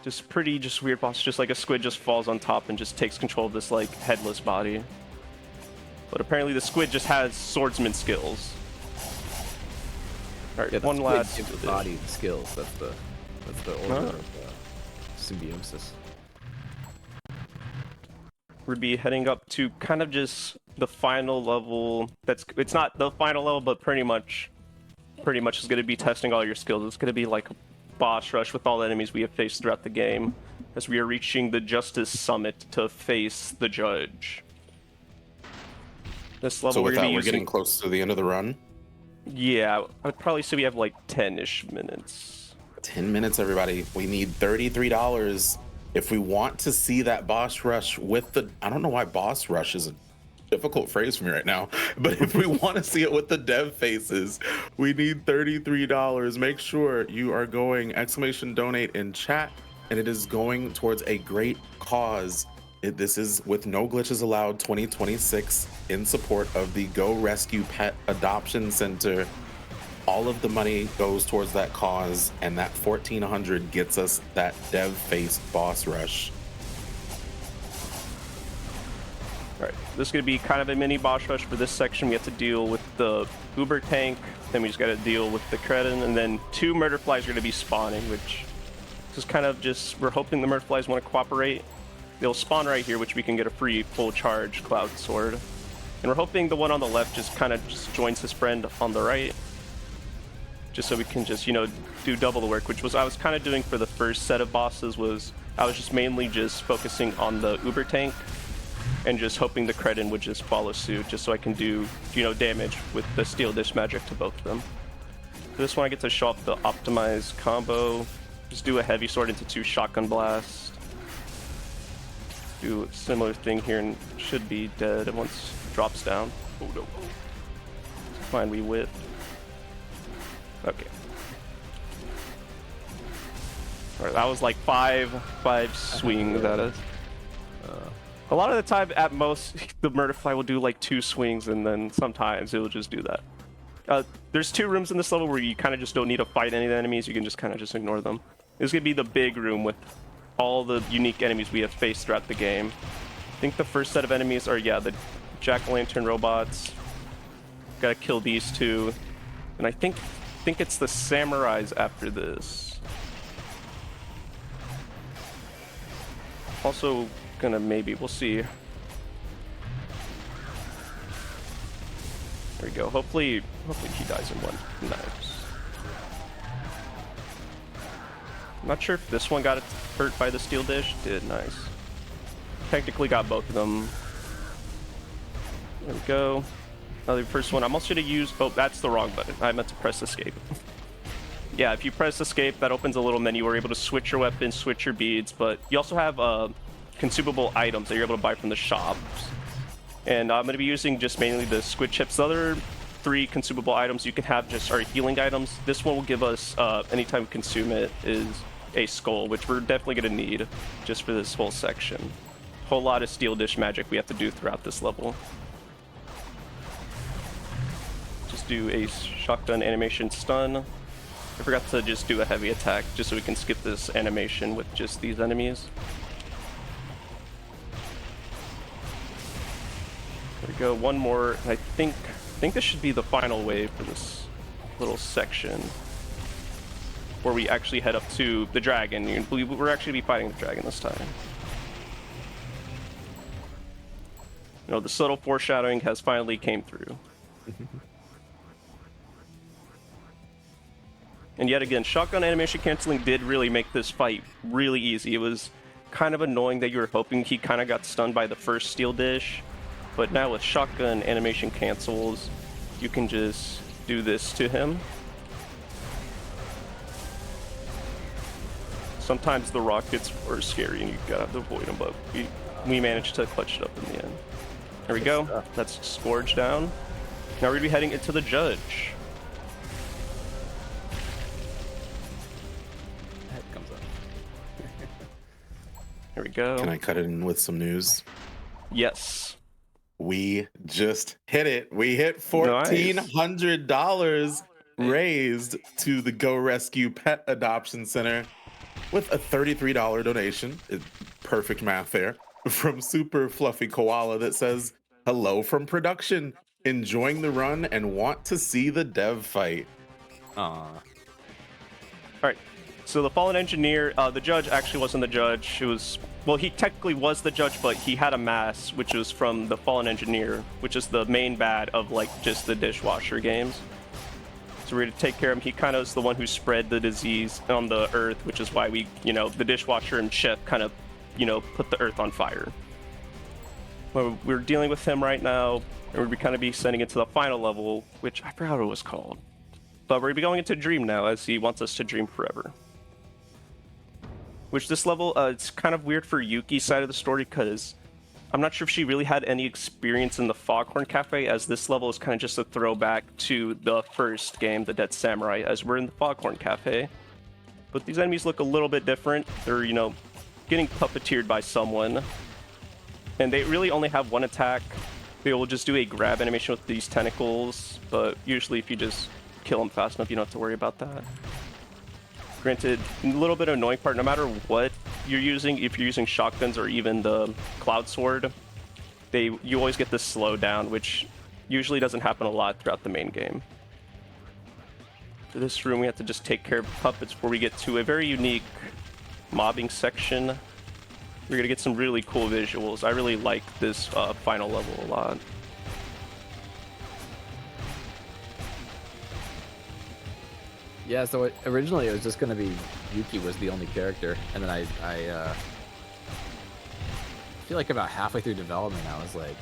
Just pretty, just weird boss. Just like a squid just falls on top and just takes control of this like headless body. But apparently the squid just has swordsman skills. All right, yeah, one last gives the body skills. That's the order of symbiosis. We'll be heading up to kind of just the final level. It's not the final level, but pretty much is going to be testing all your skills. It's going to be like a boss rush with all the enemies we have faced throughout the game, as we are reaching the Justice Summit to face the Judge. This level so with that, we're using... getting close to the end of the run. Yeah, I'd probably say we have like 10-ish minutes. 10 minutes, everybody. We need $33 if we want to see that boss rush with the... I don't know why boss rush is a difficult phrase for me right now, but if we want to see it with the dev faces, we need $33. Make sure you are going !donate in chat, and it is going towards a great cause. This is with No Glitches Allowed 2026 in support of the Go Rescue Pet Adoption Center. All of the money goes towards that cause, and that 1,400 gets us that dev face boss rush. Alright, this is going to be kind of a mini boss rush for this section. We have to deal with the Uber tank, then we just got to deal with the Kretin, and then 2 murder flies are going to be spawning, which is kind of just, we're hoping the murder flies want to cooperate. They'll spawn right here, which we can get a free full charge Cloud Sword. And we're hoping the one on the left just kind of just joins his friend on the right, just so we can just, you know, do double the work, which was I was kind of doing for the first set of bosses. Was I was just mainly just focusing on the Uber tank and just hoping the Kretin would just follow suit, just so I can do, you know, damage with the Steel Dish magic to both of them. For this one, I get to show off the optimized combo. Just do a heavy sword into 2 shotgun blasts. Do a similar thing here and should be dead once it drops down. Oh no. It's fine, we whip. Okay. Alright, that was like five swings at us. A lot of the time, at most, the Murderfly will do like 2 swings, and then sometimes it will just do that. There's 2 rooms in this level where you kind of just don't need to fight any of the enemies. You can just kind of just ignore them. This is going to be the big room with all the unique enemies we have faced throughout the game. I think the first set of enemies are, yeah, the Jack-o'-lantern robots. Gotta kill these 2. And I think it's the samurais after this. Also gonna maybe, we'll see. There we go. Hopefully he dies in one. Nice. I'm not sure if this one got hurt by the Steel Dish. Did. Nice. Technically got both of them. There we go. Now the first one, I'm also going to use... Oh, that's the wrong button. I meant to press escape. Yeah, if you press escape, that opens a little menu. We're able to switch your weapons, switch your beads, but you also have consumable items that you're able to buy from the shops. And I'm going to be using just mainly the squid chips. The other 3 consumable items you can have just are healing items. This one will give us, anytime we consume it, is a skull, which we're definitely going to need just for this whole section. Whole lot of Steel Dish magic we have to do throughout this level. Just do a shotgun animation stun. I forgot to just do a heavy attack just so we can skip this animation with just these enemies. There we go, one more. I think this should be the final wave for this little section, where we actually head up to the dragon. We're actually be fighting the dragon this time. You know, the subtle foreshadowing has finally came through. And yet again, shotgun animation canceling did really make this fight really easy. It was kind of annoying that you were hoping he kind of got stunned by the first Steel Dish, but now with shotgun animation cancels, you can just do this to him. Sometimes the rockets are scary and you gotta avoid them, but we managed to clutch it up in the end. There we go. That's Scourge down. Now we're gonna be heading into the Judge. Head comes up. Here we go. Can I cut it in with some news? Yes. We just hit it. We hit $1,400 raised to the Go Rescue Pet Adoption Center. with a $33 donation. Perfect math there. From Super Fluffy Koala that says, hello from production. Enjoying the run and want to see the dev fight. Aw. All right. So the Fallen Engineer, the judge actually wasn't the judge. It was, well, he technically was the judge, but he had a mask, which was from the Fallen Engineer, which is the main bad of like just the Dishwasher games. So we're going to take care of him. He kind of is the one who spread the disease on the Earth, which is why we, the Dishwasher and Chef kind of, put the Earth on fire. Well, we're dealing with him right now, and we're kind of be sending it to the final level, which I forgot what it was called. But we're going to be going into Dream now, as he wants us to dream forever. Which this level, it's kind of weird for Yuki's side of the story, because I'm not sure if she really had any experience in the Foghorn Cafe, as this level is kind of just a throwback to the first game, The Dead Samurai, as we're in the Foghorn Cafe. But these enemies look a little bit different. They're, getting puppeteered by someone. And they really only have one attack. They will just do a grab animation with these tentacles, but usually if you just kill them fast enough, you don't have to worry about that. Granted, a little bit of annoying part, no matter what you're using, if you're using shotguns or even the Cloud Sword, you always get this slowdown, which usually doesn't happen a lot throughout the main game. For this room, we have to just take care of puppets before we get to a very unique mobbing section. We're gonna get some really cool visuals. I really like this final level a lot. Yeah, so originally it was just gonna be Yuki was the only character, and then I feel like about halfway through development, I was like,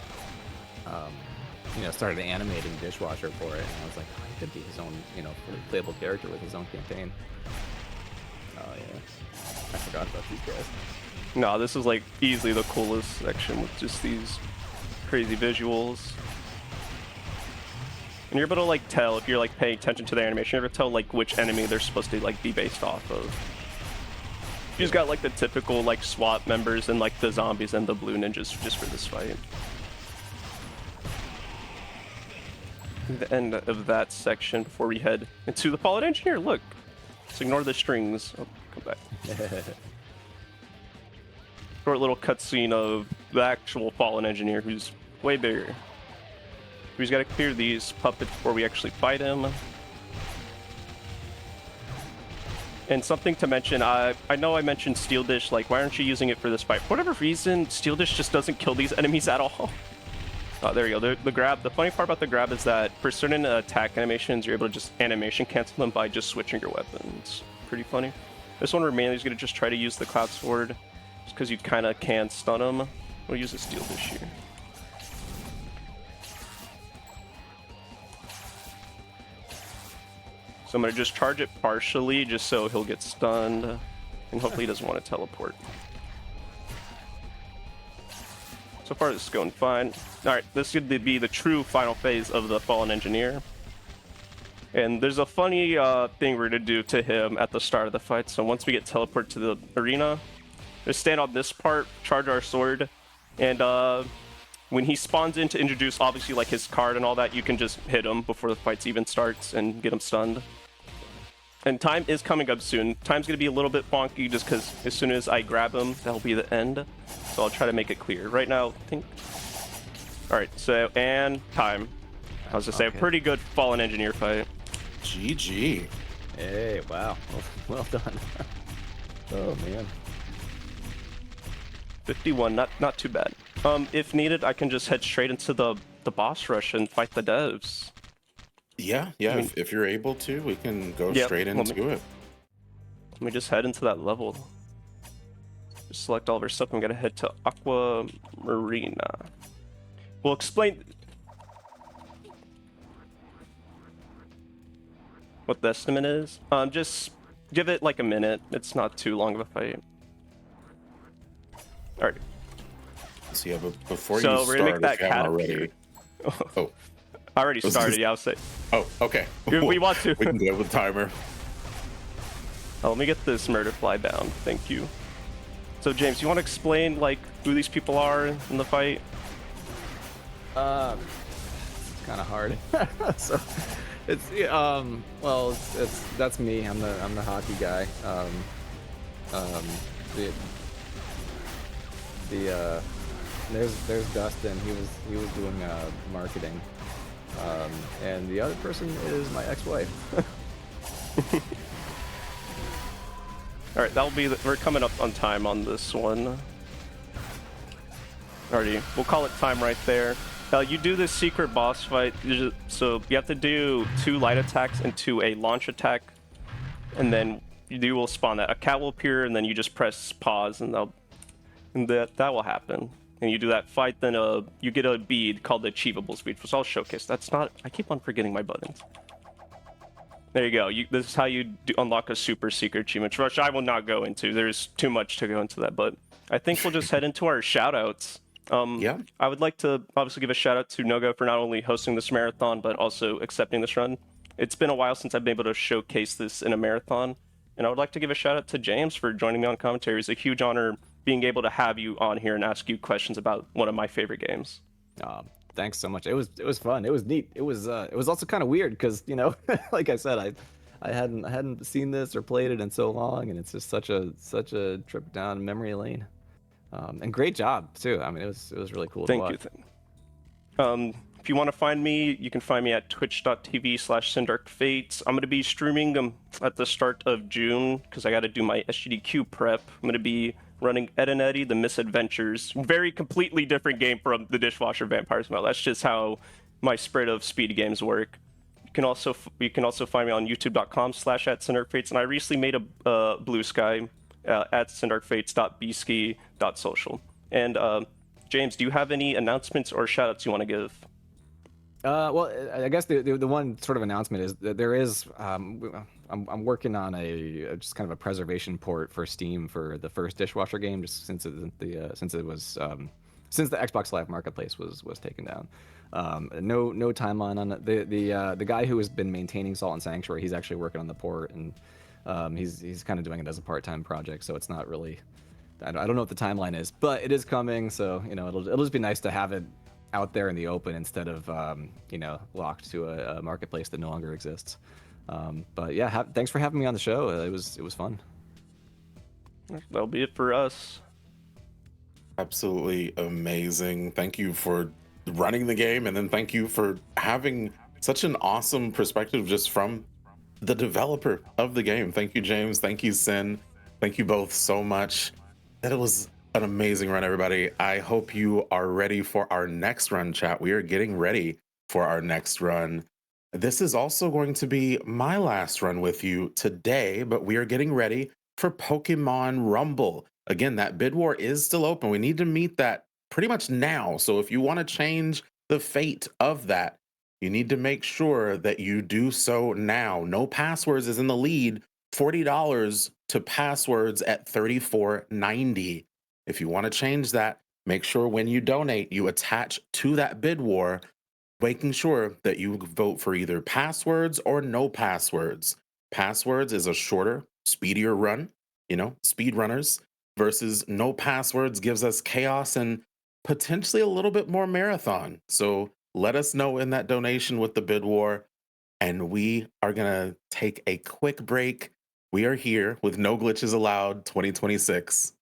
started animating Dishwasher for it, and I was like, oh, he could be his own, fully playable character with his own campaign. Oh yeah, I forgot about these guys. No, this is like easily the coolest section with just these crazy visuals. And you're able to like tell if you're like paying attention to the animation, you're able to tell like which enemy they're supposed to like be based off of. You just got like the typical like SWAT members and like the zombies and the blue ninjas just for this fight. The end of that section before we head into the Fallen Engineer. Look, let's ignore the strings. Oh, come back. Short little cutscene of the actual Fallen Engineer, who's way bigger. We've got to clear these puppets before we actually fight him. And something to mention, I know I mentioned Steel Dish, like why aren't you using it for this fight? For whatever reason, Steel Dish just doesn't kill these enemies at all. Oh, there you go. The grab. The funny part about the grab is that for certain attack animations, you're able to just animation cancel them by just switching your weapons. Pretty funny. This one, we're mainly going to just try to use the Cloud Sword, just because you kind of can stun them. We'll use the Steel Dish here. So I'm going to just charge it partially, just so he'll get stunned, and hopefully he doesn't want to teleport. So far this is going fine. Alright, this should be the true final phase of the Fallen Engineer. And there's a funny thing we're going to do to him at the start of the fight. So once we get teleported to the arena, just stand on this part, charge our sword, and when he spawns in to introduce obviously like his card and all that, you can just hit him before the fight even starts and get him stunned. And time is coming up soon. Time's going to be a little bit wonky just because as soon as I grab him, that'll be the end. So I'll try to make it clear. Right now, I think... Alright, so, and time. I was going to say, a pretty good Fallen Engineer fight. GG. Hey, wow. Well done. Oh, man. 51, not too bad. If needed, I can just head straight into the boss rush and fight the devs. Yeah, I mean, if you're able to, we can go straight into it. Let me just head into that level. Just select all of our stuff. I'm gonna head to Aqua Marina. We'll explain what the estimate is. Just give it like a minute. It's not too long of a fight. All right. So yeah, but before you we're gonna make that if you haven't already. Oh. I already started, yeah, I'll say. Oh, okay. We want to. We can go with timer. Let me get this murder fly down. Thank you. So, James, you want to explain, like, who these people are in the fight? It's kind of hard. So, it's well, that's me. I'm the hockey guy. The there's Dustin. He was doing marketing, and the other person is my ex-wife. All right, that'll be. We're coming up on time on this one. Alrighty, we'll call it time right there. You do this secret boss fight, so you have to do 2 light attacks into a launch attack, and then you will spawn that. A cat will appear, and then you just press pause, and that will happen. And you do that fight, then you get a bead called the Achievables bead, which I'll showcase. That's not. I keep on forgetting my buttons. There you go. This is how you unlock a super secret achievement, which I will not go into. There's too much to go into that, but I think we'll just head into our shoutouts. Yeah. I would like to obviously give a shout out to Nogo for not only hosting this marathon, but also accepting this run. It's been a while since I've been able to showcase this in a marathon. And I would like to give a shout out to James for joining me on commentary. It's a huge honor being able to have you on here and ask you questions about one of my favorite games. Thanks so much. It was fun. It was neat. It was also kind of weird because, you know, like I said, I hadn't seen this or played it in so long, and it's just such a trip down memory lane. And great job too. I mean, it was really cool to watch. Thank you. If you want to find me, you can find me at twitch.tv/sindarkfatez. I'm going to be streaming at the start of June because I got to do my SGDQ prep. I'm going to be running Ed and Eddie, The Misadventures. Very completely different game from the Dishwasher Vampires Mode. That's just how my spread of speed games work. You can also find me on youtube.com/@sindarkfatez, and I recently made a Blue Sky at sindarkfatez.bski.social. And James, do you have any announcements or shoutouts you want to give? Well, I guess the one sort of announcement is that there is I'm working on a just kind of a preservation port for Steam for the first Dishwasher game, just since the Xbox Live Marketplace was taken down. No timeline on it. The guy who has been maintaining Salt and Sanctuary, he's actually working on the port, and he's kind of doing it as a part-time project, so it's not really. I don't know what the timeline is, but it is coming. So you know, it'll just be nice to have it out there in the open instead of you know, locked to a marketplace that no longer exists. But yeah, thanks for having me on the show. It was fun. That'll be it for us. Absolutely amazing. Thank you for running the game, and then thank you for having such an awesome perspective just from the developer of the game. Thank you, James. Thank you, Sin. Thank you both so much. That was an amazing run, everybody. I hope you are ready for our next run, chat. We are getting ready for our next run. This is also going to be my last run with you today, but we are getting ready for Pokemon Rumble. Again, that bid war is still open. We need to meet that pretty much now. So if you want to change the fate of that, you need to make sure that you do so now. No Passwords is in the lead, $40 to Passwords at $34.90. If you want to change that, make sure when you donate, you attach to that bid war, making sure that you vote for either Passwords or no Passwords. Passwords is a shorter, speedier run, you know, speed runners, versus no Passwords gives us chaos and potentially a little bit more marathon. So let us know in that donation with the bid war, and we are going to take a quick break. We are here with No Glitches Allowed 2026.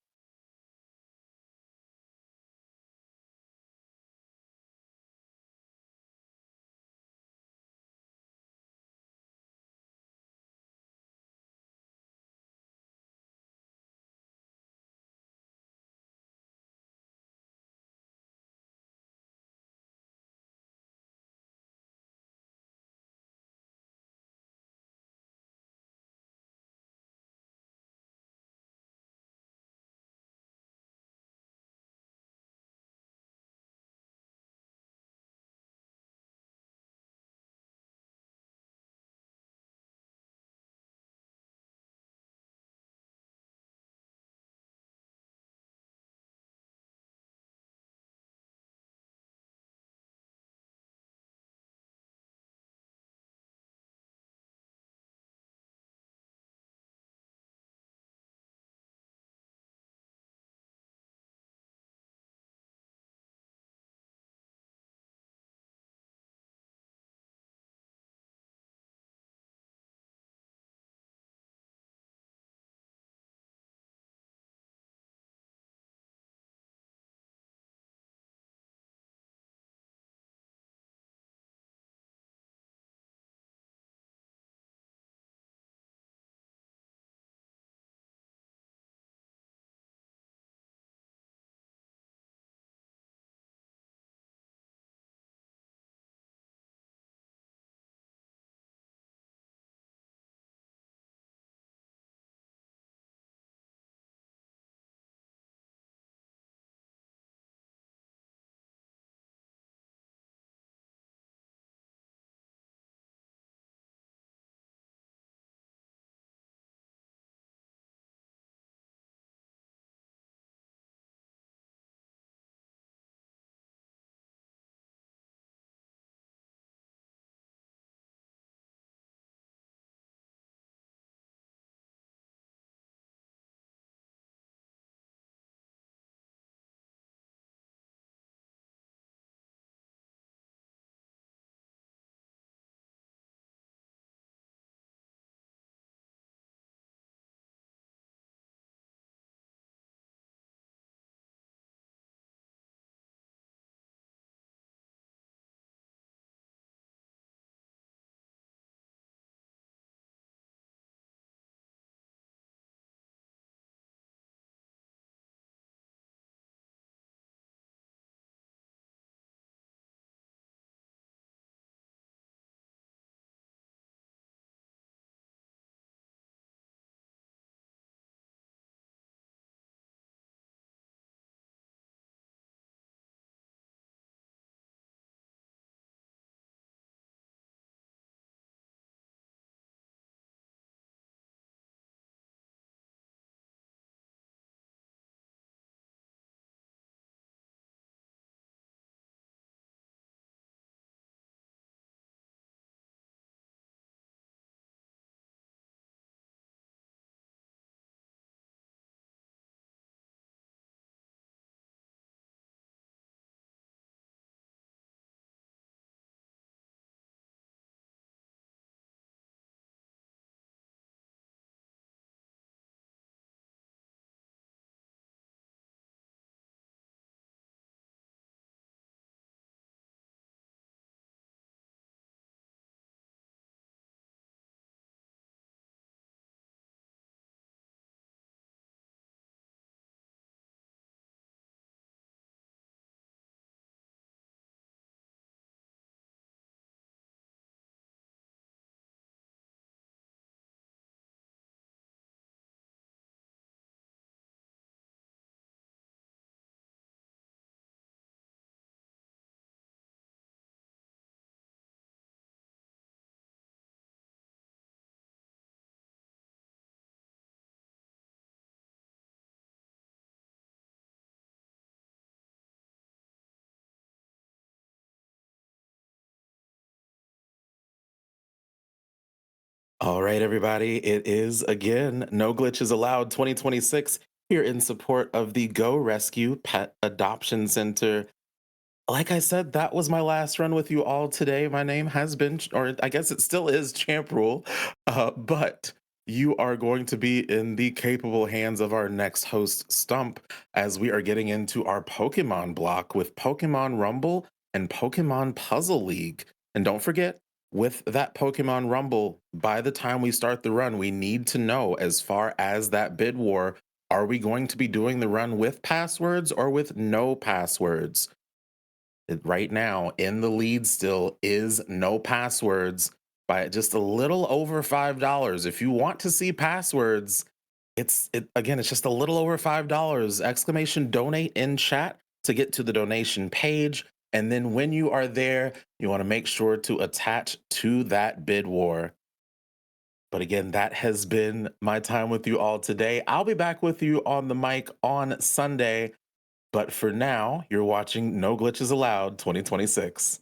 All right, everybody. It is again No Glitches Allowed 2026 here in support of the Go Rescue Pet Adoption Center. Like I said, that was my last run with you all today. My name has been, or I guess it still is, Champ Rule, but you are going to be in the capable hands of our next host, Stump, as we are getting into our Pokemon block with Pokemon Rumble and Pokemon Puzzle League. And don't forget, with that Pokemon Rumble, by the time we start the run, we need to know as far as that bid war, are we going to be doing the run with passwords or with no passwords? Right now in the lead still is no passwords by just a little over $5. If you want to see passwords, it's just a little over $5. Exclamation donate in chat to get to the donation page. And then when you are there, you want to make sure to attach to that bid war. But again, that has been my time with you all today. I'll be back with you on the mic on Sunday. But for now, you're watching No Glitches Allowed 2026.